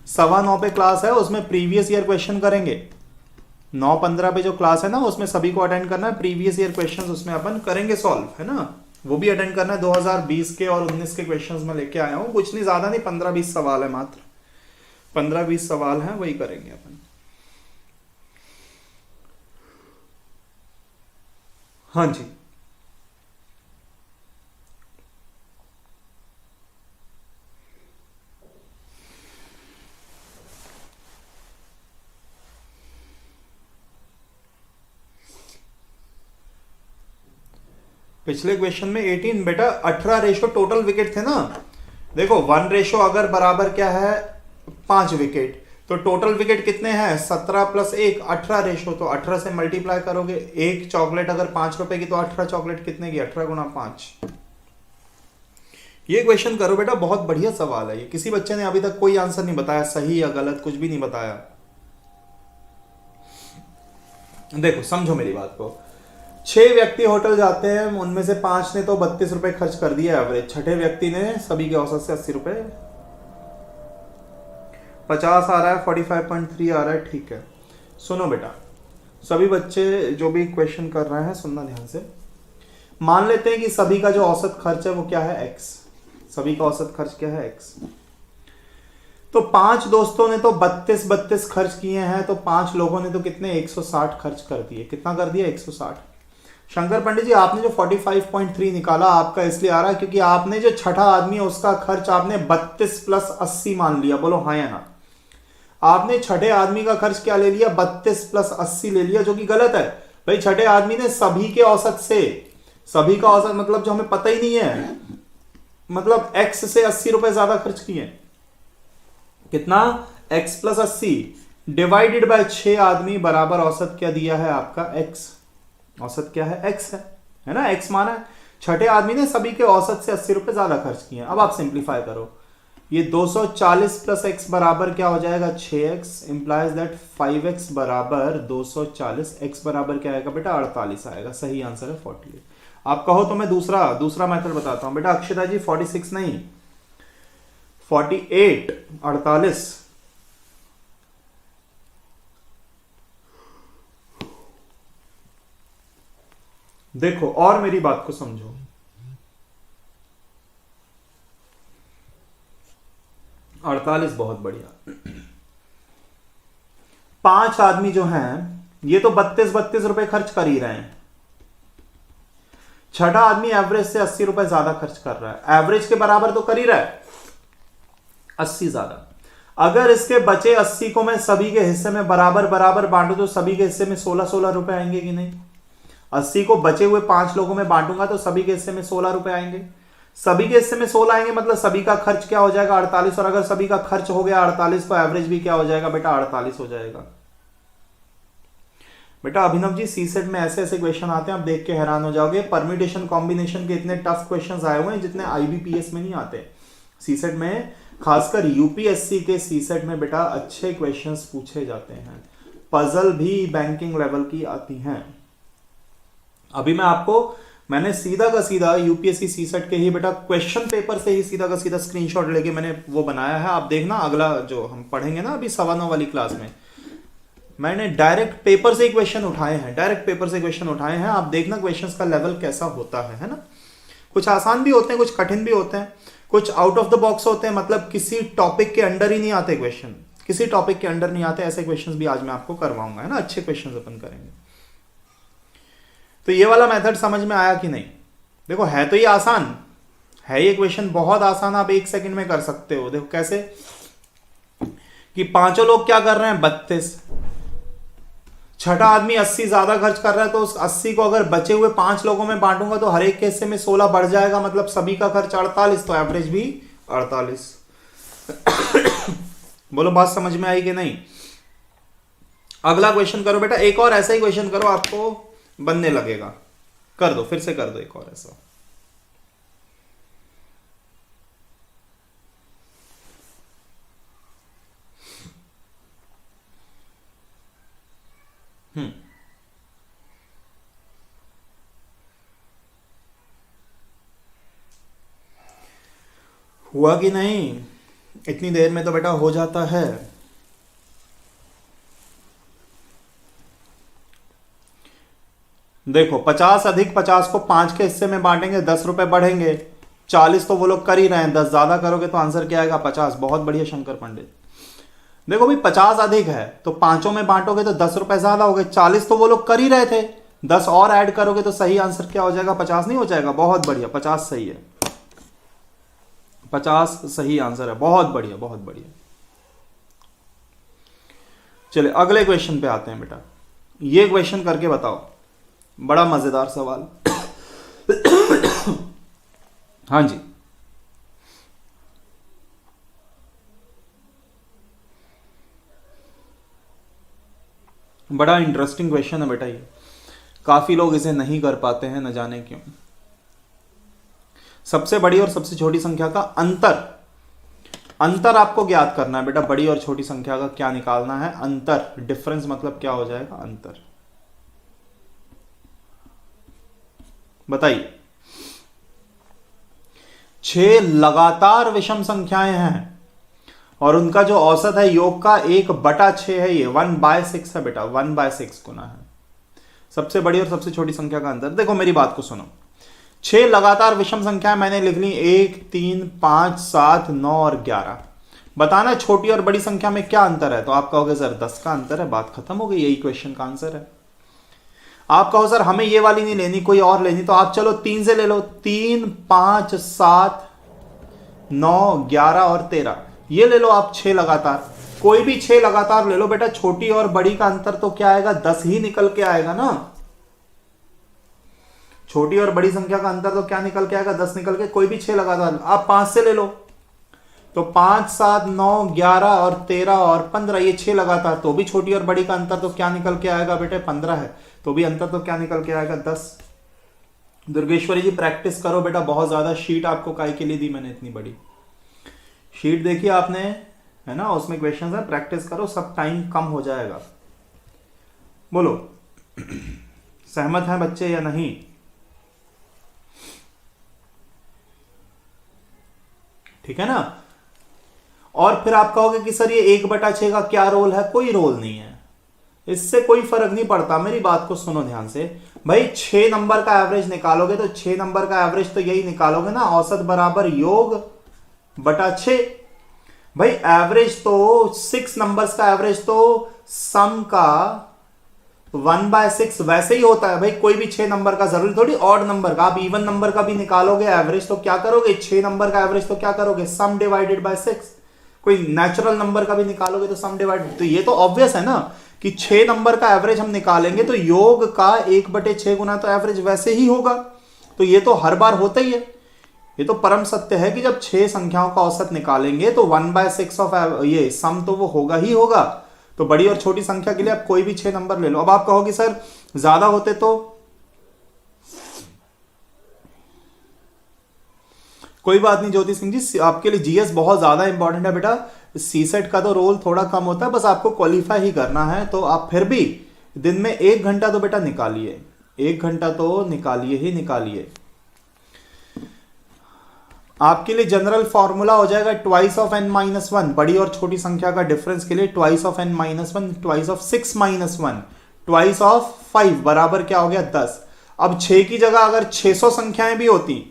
9:15 पे क्लास है, उसमें प्रीवियस ईयर क्वेश्चन करेंगे। 9:15 पे जो क्लास है ना, उसमें सभी को अटेंड करना है। प्रीवियस ईयर क्वेश्चंस उसमें अपन करेंगे सॉल्व, है ना, वो भी अटेंड करना है। 2020 के और 19 के क्वेश्चंस में लेके आया हूँ, कुछ नहीं, ज्यादा नहीं, 15-20 सवाल है, मात्र 15-20 सवाल हैं, वही करेंगे अपन। हाँ जी, पिछले क्वेश्चन में 18 बेटा 18 रेशो टोटल विकेट थे ना। देखो 1 रेशो अगर बराबर क्या है 5 विकेट, तो टोटल विकेट कितने हैं 17 प्लस 1 18 रेशो, तो 18 से मल्टीप्लाई करोगे। एक चॉकलेट अगर 5 रुपए की तो 18 चॉकलेट कितने की, 18 गुना 5। ये क्वेश्चन करो बेटा, बहुत बढ़िया सवाल है ये। किसी बच्चे ने अभी तक कोई आंसर नहीं बताया, सही या गलत कुछ भी नहीं बताया। देखो समझो मेरी बात को, 6 व्यक्ति होटल जाते हैं, उनमें से 5 ने तो 32 रुपए खर्च कर दिया एवरेज, छठे व्यक्ति ने सभी के औसत से 80 रुपए, 50 आ रहा है, 45.3 आ रहा है, ठीक है। सुनो बेटा, सभी बच्चे जो भी क्वेश्चन कर रहे हैं सुनना ध्यान से। मान लेते हैं कि सभी का जो औसत खर्च है वो क्या है x, सभी का औसत खर्च क्या है x। तो 5 दोस्तों ने तो 32 खर्च किए हैं, तो 5 लोगों ने तो कितने 160 खर्च कर दिए। कितना कर दिया 160। शंकर पंडित जी आपने जो 45.3 निकाला आपका इसलिए आ रहा है क्योंकि आपने जो छठा आदमी है उसका खर्च आपने 32 प्लस 80 मान लिया। बोलो हाँ या ना। आपने छठे आदमी का खर्च क्या ले लिया 32 प्लस 80 ले लिया, जो कि गलत है भाई। छठे आदमी ने सभी के औसत से, सभी का औसत मतलब जो हमें पता ही नहीं है, मतलब x से 80 रुपए ज्यादा खर्च किए। कितना x प्लस 80 डिवाइडेड बाय 6 आदमी बराबर औसत क्या दिया है आपका x। औसत क्या है x है ना, x माना है। छठे आदमी ने सभी के औसत से 80 रुपए ज्यादा खर्च किए। अब आप सिंप्लीफाई करो, ये 240 प्लस x बराबर क्या हो जाएगा 6x, इंप्लाइज दैट 5x बराबर 240, x बराबर क्या आएगा बेटा 48 आएगा। सही आंसर है 48। आप कहो तो मैं दूसरा मेथड बताता हूं बेटा। अक्षता जी 46 नहीं 48, 48। देखो और मेरी बात को समझो, 48 बहुत बढ़िया। 5 आदमी जो हैं ये तो 32 रुपए खर्च कर ही रहे हैं। छठा आदमी एवरेज से 80 रुपए ज्यादा खर्च कर रहा है, एवरेज के बराबर तो कर ही रहा है, 80 ज्यादा। अगर इसके बचे 80 को मैं सभी के हिस्से में बराबर बराबर बांटू तो सभी के हिस्से में 16-16 रुपए आएंगे कि नहीं। 80 को बचे हुए 5 लोगों में बांटूंगा तो सभी के हिस्से में 16 रुपए आएंगे। सभी के हिस्से में 16 आएंगे मतलब सभी का खर्च क्या हो जाएगा 48। और अगर सभी का खर्च हो गया 48 तो एवरेज भी क्या हो जाएगा बेटा 48 हो जाएगा। बेटा अभिनव जी सीसेट में ऐसे ऐसे क्वेश्चन आते हैं आप देख के हैरान हो जाओगे। परम्यूटेशन कॉम्बिनेशन के इतने टफ क्वेश्चंस आए हुए हैं जितने आईबीपीएस में नहीं आते। सीसेट में खासकर यूपीएससी के सीसेट में बेटा अच्छे क्वेश्चंस पूछे जाते हैं। पजल भी बैंकिंग लेवल की आती हैं। अभी मैंने सीधा का सीधा यूपीएससी सीसेट के ही बेटा क्वेश्चन पेपर से ही सीधा का सीधा स्क्रीनशॉट लेके मैंने वो बनाया है। आप देखना अगला जो हम पढ़ेंगे ना अभी 9:15 वाली क्लास में, मैंने डायरेक्ट पेपर से क्वेश्चन उठाए हैं। आप देखना क्वेश्चंस का लेवल कैसा होता है ना। कुछ आसान भी होते हैं, कुछ कठिन भी होते हैं, कुछ आउट ऑफ द बॉक्स होते हैं, मतलब किसी टॉपिक के अंडर ही नहीं आते क्वेश्चन, किसी टॉपिक के अंडर नहीं आते। ऐसे क्वेश्चंस भी आज मैं आपको करवाऊंगा, है ना। अच्छे क्वेश्चंस अपन करेंगे। तो ये वाला मेथड समझ में आया कि नहीं। देखो है तो ये आसान है, ये क्वेश्चन बहुत आसान, आप 1 सेकंड में कर सकते हो। देखो कैसे कि पांचों लोग क्या कर रहे हैं 32, छठा आदमी 80 ज्यादा खर्च कर रहा है, तो उस 80 को अगर बचे हुए 5 लोगों में बांटूंगा तो हर एक के हिस्से में 16 बढ़ जाएगा, मतलब सभी का खर्च 48, तो एवरेज भी 48। बोलो बात समझ में आई कि नहीं। अगला क्वेश्चन करो बेटा, एक और ऐसा ही क्वेश्चन करो, आपको बनने लगेगा। कर दो, फिर से कर दो एक और ऐसा। हुआ कि नहीं। इतनी देर में तो बेटा हो जाता है। देखो 50 अधिक 50 को 5 के हिस्से में बांटेंगे, 10 रुपए बढ़ेंगे। 40 तो वो लोग कर ही रहे हैं, 10 ज्यादा करोगे तो आंसर क्या आएगा? 50। बहुत बढ़िया शंकर पंडित। देखो भाई 50 अधिक है तो पांचों में बांटोगे तो 10 रुपए ज्यादा हो गए। 40 तो वो लोग कर ही रहे थे, 10 और ऐड करोगे तो सही आंसर क्या हो जाएगा? 50 नहीं हो जाएगा? बहुत बढ़िया, 50 सही है, 50 सही आंसर है। बहुत बढ़िया, बहुत बढ़िया। चलिए अगले क्वेश्चन पे आते हैं बेटा। ये क्वेश्चन करके बताओ, बड़ा मजेदार सवाल। हाँ जी, बड़ा इंटरेस्टिंग क्वेश्चन है बेटा ये। काफी लोग इसे नहीं कर पाते हैं, न जाने क्यों। सबसे बड़ी और सबसे छोटी संख्या का अंतर आपको ज्ञात करना है बेटा। बड़ी और छोटी संख्या का क्या निकालना है? अंतर, डिफरेंस मतलब क्या हो जाएगा? अंतर। बताइए। 6 लगातार विषम संख्याएं हैं और उनका जो औसत है योग का 1/6 है, ये 1/6 है बेटा, 1/6 गुना है। सबसे बड़ी और सबसे छोटी संख्या का अंतर। देखो मेरी बात को सुनो, 6 लगातार विषम संख्याएं मैंने लिख ली, 1, 3, 5, 7, 9 और 11। बताना छोटी और बड़ी संख्या में क्या अंतर है? तो आप कहोगे सर 10 का अंतर है, बात खत्म हो गई, यही क्वेश्चन का आंसर है। आप कहो सर हमें ये वाली नहीं लेनी, कोई और लेनी, तो आप चलो 3 से ले लो। 3, 5, 7, 9, 11 और 13, ये ले लो आप 6 लगातार। कोई भी 6 लगातार ले लो बेटा, छोटी और बड़ी का अंतर तो क्या आएगा? 10 ही निकल के आएगा ना। छोटी और बड़ी संख्या का अंतर तो क्या निकल के आएगा? 10 निकल के। कोई भी 6 लगातार, आप 5 से ले लो तो 5, 7, 9, 11 और 13 और 15, ये 6 लगातार, तो भी छोटी और बड़ी का अंतर तो क्या निकल के आएगा बेटे? 15 है, तो भी अंतर तो क्या निकल के आएगा? 10। दुर्गेश्वरी जी प्रैक्टिस करो बेटा, बहुत ज्यादा शीट आपको काय के लिए दी मैंने, इतनी बड़ी शीट देखी आपने, है ना, उसमें क्वेश्चंस है, प्रैक्टिस करो, सब टाइम कम हो जाएगा। बोलो सहमत हैं बच्चे या नहीं? ठीक है ना। और फिर आप कहोगे कि सर ये 1/6 का क्या रोल है? कोई रोल नहीं है, इससे कोई फर्क नहीं पड़ता। मेरी बात को सुनो ध्यान से भाई, 6 नंबर का एवरेज निकालोगे तो 6 नंबर का एवरेज तो यही निकालोगे ना, औसत बराबर योग बटा 6। भाई एवरेज तो 6 नंबर्स का एवरेज तो सम का 1/6 वैसे ही होता है भाई। कोई भी 6 नंबर का, जरूरी थोड़ी ऑड नंबर का, आप इवन नंबर का भी निकालोगे एवरेज तो क्या करोगे? 6 नंबर का एवरेज तो क्या करोगे? सम डिवाइडेड बाय 6। कोई नेचुरल नंबर का भी निकालोगे तो सम डिवाइड, तो ये तो ऑब्वियस है ना कि 6 नंबर का एवरेज हम निकालेंगे तो योग का 1/6 गुना तो एवरेज वैसे ही होगा। तो ये तो हर बार होता ही है, ये तो परम सत्य है कि जब 6 संख्याओं का औसत निकालेंगे तो 1/6 ऑफ ये सम तो वो होगा ही होगा। तो बड़ी और छोटी संख्या के लिए आप कोई भी 6 नंबर ले लो। अब आप कहोगे सर ज्यादा होते तो, कोई बात नहीं ज्योति सिंह जी, आपके लिए जीएस बहुत ज्यादा इंपॉर्टेंट है बेटा। सीसेट का तो रोल थोड़ा कम होता है, बस आपको क्वालिफाई ही करना है। तो आप फिर भी दिन में 1 घंटा तो बेटा निकालिए, 1 घंटा तो निकालिए ही निकालिए। आपके लिए जनरल फॉर्मूला हो जाएगा ट्वाइस ऑफ n-1, बड़ी और छोटी संख्या का डिफरेंस के लिए twice of n-1, twice of 6-1, twice of 5 बराबर क्या हो गया? 10। अब 6 की जगह अगर 600 संख्याएं भी होती,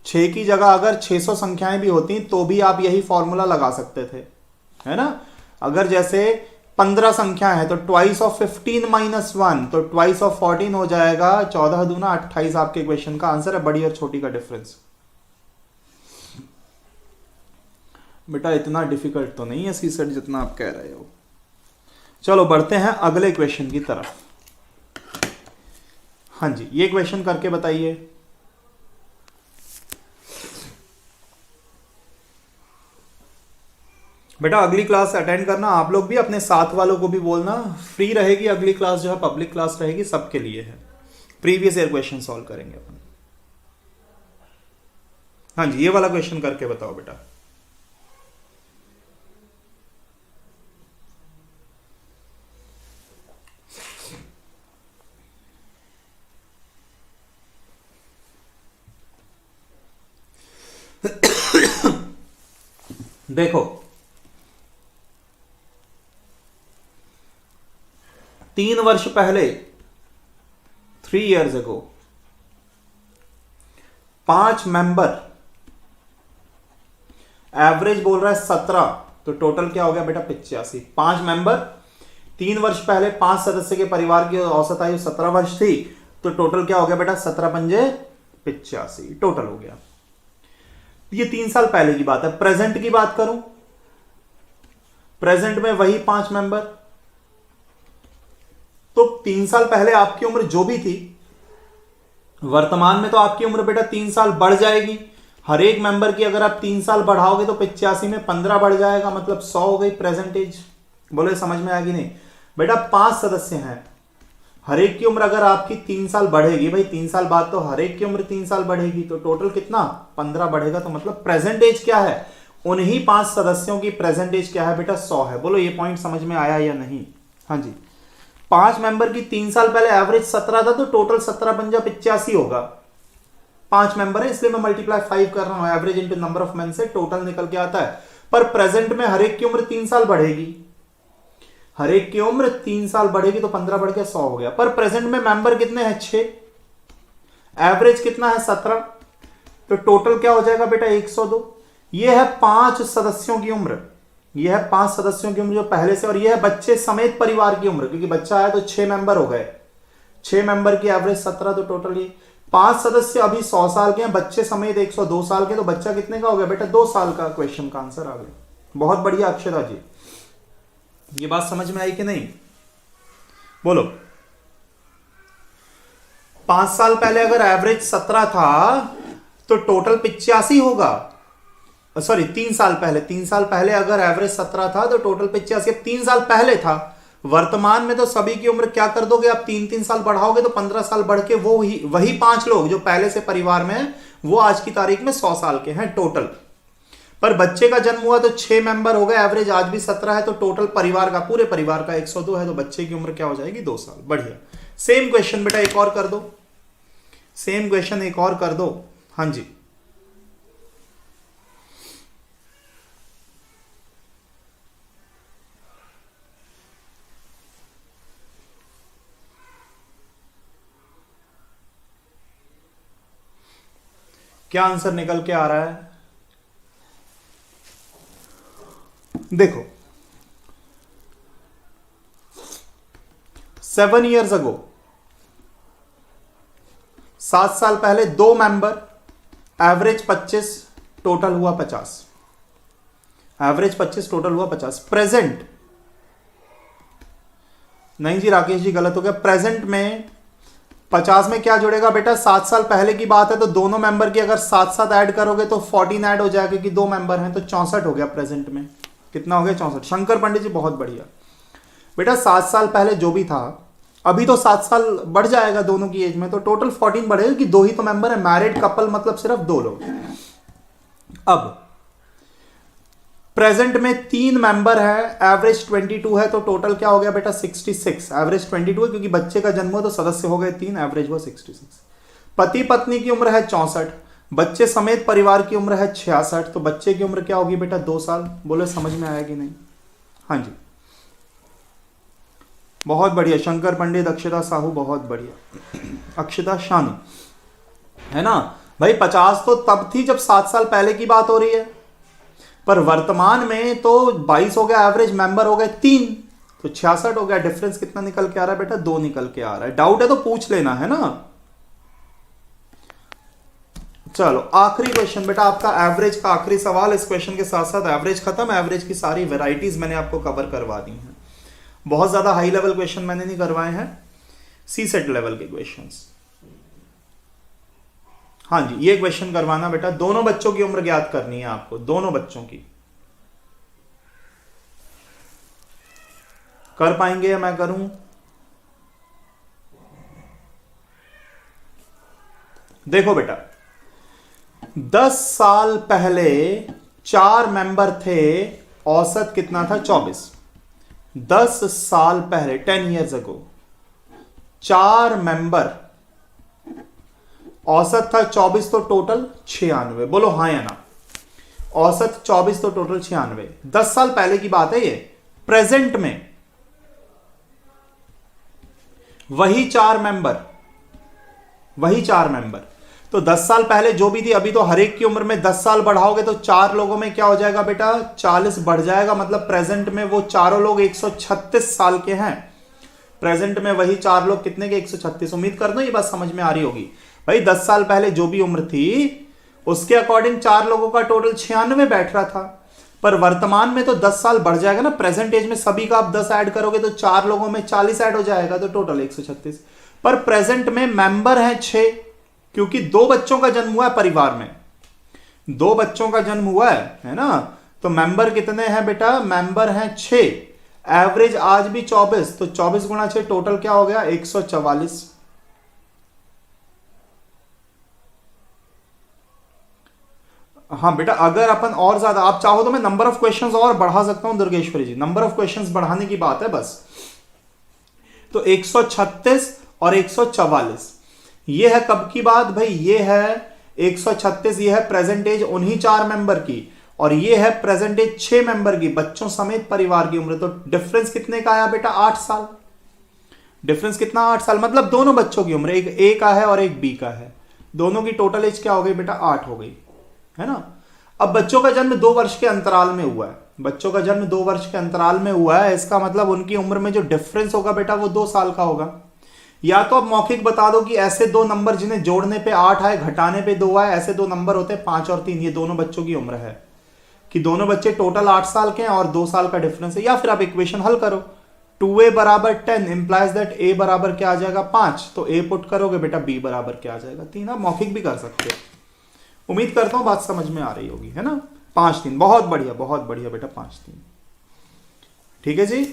6 की जगह अगर 600 संख्याएं भी होती तो भी आप यही फॉर्मूला लगा सकते थे, है ना। अगर जैसे 15 संख्या है तो ट्वाइस ऑफ 15-1 तो ट्वाइस ऑफ 14 हो जाएगा, 14 दूना 28 आपके क्वेश्चन का आंसर है, बड़ी और छोटी का डिफरेंस। बेटा इतना डिफिकल्ट तो नहीं है सीसेट जितना आप कह रहे हो। चलो बढ़ते हैं अगले क्वेश्चन की तरफ। हाँ जी, ये क्वेश्चन करके बताइए। बेटा अगली क्लास अटेंड करना, आप लोग भी अपने साथ वालों को भी बोलना, फ्री रहेगी अगली क्लास, जो है पब्लिक क्लास रहेगी, सबके लिए है। प्रीवियस ईयर क्वेश्चन सॉल्व करेंगे अपन। हाँ जी, ये वाला क्वेश्चन करके बताओ बेटा। देखो 3 वर्ष पहले 3 years ago 5 मेंबर, एवरेज बोल रहा है 17, तो टोटल क्या हो गया बेटा 85। 5 मेंबर, 3 वर्ष पहले 5 सदस्य के परिवार की औसत आयु 17 वर्ष थी, तो टोटल क्या हो गया बेटा 17 पंजे 85 टोटल हो गया। ये 3 साल पहले की बात है। प्रेजेंट की बात करूं, प्रेजेंट में वही 5 मेंबर, तो 3 साल पहले आपकी उम्र जो भी थी, वर्तमान में तो आपकी उम्र बेटा 3 साल बढ़ जाएगी। हर एक मेंबर की अगर आप 3 साल बढ़ाओगे तो 85 में 15 बढ़ जाएगा, मतलब 100 हो गई प्रेजेंट एज। बोले समझ में आएगी नहीं बेटा? 5 सदस्य हैं, हर एक की उम्र अगर आपकी 3 साल बढ़ेगी, भाई 3 साल बाद तो हर एक की उम्र 3 साल बढ़ेगी, तो टोटल कितना 15 बढ़ेगा, तो मतलब प्रेजेंट एज क्या है, उन्हीं 5 सदस्यों की प्रेजेंट एज क्या है बेटा 100 है। बोलो ये पॉइंट समझ में आया या नहीं? हाँ जी। 5 मेंबर की 3 साल पहले एवरेज 17 था, तो टोटल 17 पंजा 85 होगा। 5 मेंबर है इसलिए मैं मल्टीप्लाई 5 कर रहा हूं, average into number of main से टोटल निकल के आता है। पर प्रेजेंट में हर एक की उम्र 3 साल बढ़ेगी, हर एक की उम्र 3 साल बढ़ेगी, तो 15 बढ़ के 100 हो गया। पर प्रेजेंट में मेंबर कितने हैं 6, एवरेज कितना है 17, तो टोटल क्या हो जाएगा बेटा 102। यह है 5 सदस्यों की उम्र, यह है 5 सदस्यों की उम्र जो पहले से, और यह है बच्चे समेत परिवार की उम्र, क्योंकि बच्चा आया तो 6 मेंबर हो गए, 6 मेंबर की एवरेज 17, तो टोटल ये 5 सदस्य अभी 100 साल के हैं, बच्चे समेत 102 साल के, तो बच्चा कितने का हो गया बेटा 2 साल का। क्वेश्चन का आंसर आ गया। बहुत बढ़िया अक्षरा जी, ये बात समझ में आई कि नहीं? बोलो 5 साल पहले अगर एवरेज 17 था तो टोटल 85 होगा। सॉरी 3 साल पहले, 3 साल पहले अगर एवरेज 17 था तो टोटल 85। अब 3 साल पहले था, वर्तमान में तो सभी की उम्र क्या कर दोगे आप 3-3 साल बढ़ाओगे तो 15 साल बढ़ के वो वही 5 लोग जो पहले से परिवार में हैं वो आज की तारीख में 100 साल के हैं टोटल। पर बच्चे का जन्म हुआ तो 6 मेंबर हो गए, एवरेज आज भी 17 है, तो टोटल परिवार का, पूरे परिवार का 102 है, तो बच्चे की उम्र क्या हो जाएगी 2 साल। बढ़िया। सेम क्वेश्चन बेटा एक और कर दो, सेम क्वेश्चन एक और कर दो। हाँ जी, क्या आंसर निकल के आ रहा है? देखो 7 years ago, 7 साल पहले 2 मेंबर, एवरेज 25, टोटल हुआ 50, एवरेज 25 टोटल हुआ 50। प्रेजेंट, नहीं जी राकेश जी गलत हो गया, प्रेजेंट में 50 में क्या जुड़ेगा बेटा, 7 साल पहले की बात है, तो दोनों मेंबर की अगर 7-7 ऐड करोगे तो 14 ऐड हो जाएगा, क्योंकि 2 मेंबर हैं, तो 64 हो गया। प्रेजेंट में कितना हो गया 64। शंकर पंडित जी बहुत बढ़िया बेटा। 7 साल पहले जो भी था, अभी तो 7 साल बढ़ जाएगा दोनों की एज में, तो टोटल 14 बढ़ेगा, कि 2 ही तो मेंबर है, मैरिड कपल मतलब सिर्फ 2 लोग। अब प्रेजेंट में 3 मेंबर है, एवरेज 22 है, तो टोटल क्या हो गया बेटा 66। एवरेज 22 है क्योंकि बच्चे का जन्म हुआ तो सदस्य हो गए 3, एवरेज हुआ 66। पति पत्नी की उम्र है 64, बच्चे समेत परिवार की उम्र है 66, तो बच्चे की उम्र क्या होगी बेटा 2 साल। बोले समझ में आया कि नहीं? हाँ जी, बहुत बढ़िया। शंकर पंडित, अक्षता साहू बहुत बढ़िया, अक्षता शानी, है ना भाई। 50 तो तब थी जब 7 साल पहले की बात हो रही है, पर वर्तमान में तो 22 हो गया, एवरेज मेंबर हो गए 3, तो 66 हो गया। डिफरेंस कितना निकल के आ रहा है बेटा 2 निकल के आ रहा है। डाउट है तो पूछ लेना, है ना। चलो आखिरी क्वेश्चन बेटा आपका, एवरेज का आखिरी सवाल। इस क्वेश्चन के साथ साथ एवरेज खत्म, एवरेज की सारी वेराइटीज मैंने आपको कवर करवा दी हैं। बहुत ज्यादा हाई लेवल क्वेश्चन मैंने नहीं करवाए हैं, सी सेट लेवल के क्वेश्चंस। हाँ जी, ये क्वेश्चन करवाना बेटा, दोनों बच्चों की उम्र ज्ञात करनी है आपको, दोनों बच्चों की। कर पाएंगे या मैं करूं? देखो बेटा 10 साल पहले 4 मेंबर थे, औसत कितना था 24। 10 साल पहले 10 years ago 4 मेंबर, औसत था 24, तो टोटल 96। बोलो हाँ या ना? औसत 24 तो टोटल 96। 10 साल पहले की बात है ये। प्रेजेंट में वही चार मेंबर। तो 10 साल पहले जो भी थी, अभी तो हर एक की उम्र में 10 साल बढ़ाओगे तो चार लोगों में क्या हो जाएगा बेटा, 40 बढ़ जाएगा। मतलब प्रेजेंट में वो चारों लोग 136 साल के हैं। प्रेजेंट में वही चार लोग कितने के, 136। उम्मीद कर दो ये बात समझ में आ रही होगी। भाई 10 साल पहले जो भी उम्र थी उसके अकॉर्डिंग चार लोगों का टोटल 96 बैठ रहा था। पर वर्तमान में तो 10 साल बढ़ जाएगा ना, प्रेजेंट एज में सभी का आप 10 ऐड करोगे तो चार लोगों में 40 ऐड हो जाएगा, तो टोटल 136। पर प्रेजेंट में मेंबर हैं 6, क्योंकि 2 बच्चों का जन्म हुआ है परिवार में, 2 बच्चों का जन्म हुआ है ना। तो मेंबर कितने हैं बेटा, मेंबर हैं 6। एवरेज आज भी 24, तो 24 गुणा 6 टोटल क्या हो गया, 144। हाँ बेटा, अगर अपन और ज्यादा आप चाहो तो मैं नंबर ऑफ क्वेश्चंस और बढ़ा सकता हूं दुर्गेश्वरी जी, नंबर ऑफ क्वेश्चंस बढ़ाने की बात है बस। तो 136 और 144 ये है कब की बात भाई, ये है 136, ये है प्रेजेंट एज उन्हीं 4 मेंबर की, और ये है प्रेजेंट एज 6 मेंबर की, बच्चों समेत परिवार की उम्र। तो डिफरेंस कितने का आया बेटा, 8 साल। डिफरेंस कितना, 8 साल। मतलब दोनों बच्चों की उम्र, एक ए का है और एक बी का है, दोनों की टोटल एज क्या हो गई बेटा, 8 हो गई, है ना। अब बच्चों का जन्म 2 वर्ष के अंतराल में हुआ है, बच्चों का जन्म 2 वर्ष के अंतराल में हुआ है, इसका मतलब उनकी उम्र में जो डिफरेंस होगा बेटा वो 2 साल का होगा। या तो आप मौखिक बता दो कि ऐसे 2 नंबर जिन्हें जोड़ने पे 8 आए, घटाने पे 2 आए, ऐसे 2 नंबर होते हैं 5 और 3, ये दोनों बच्चों की उम्र है, कि दोनों बच्चे टोटल 8 साल के हैं और 2 साल का डिफरेंस है। या फिर आप इक्वेशन हल करो, 2a बराबर 10 इंप्लाइज दैट a बराबर क्या आ जाएगा, 5, तो a पुट करोगे बेटा b बराबर क्या आ जाएगा, 3। आप मौखिक भी कर सकते हो। उम्मीद करता हूं बात समझ में आ रही होगी, है ना। 5-3, बहुत बढ़िया बेटा, 5-3, ठीक है जी।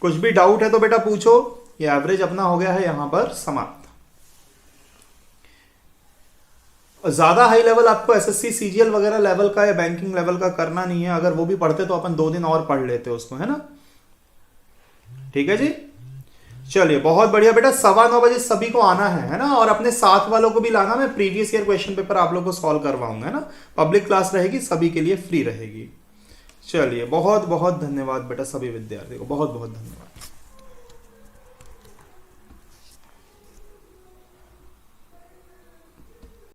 कुछ भी डाउट है तो बेटा पूछो। ये एवरेज अपना हो गया है यहां पर समाप्त। ज्यादा हाई लेवल आपको एसएससी सीजीएल वगैरह लेवल का या बैंकिंग लेवल का करना नहीं है, अगर वो भी पढ़ते तो अपन 2 दिन और पढ़ लेते उसको, है ना। ठीक है जी, चलिए बहुत बढ़िया बेटा। 9:15 बजे सभी को आना है ना, और अपने साथ वालों को भी लाना, मैं प्रीवियस ईयर क्वेश्चन पेपर आप लोग को सॉल्व करवाऊंगा, है ना। पब्लिक क्लास रहेगी, सभी के लिए फ्री रहेगी। चलिए बहुत बहुत धन्यवाद बेटा, सभी विद्यार्थियों को बहुत बहुत धन्यवाद।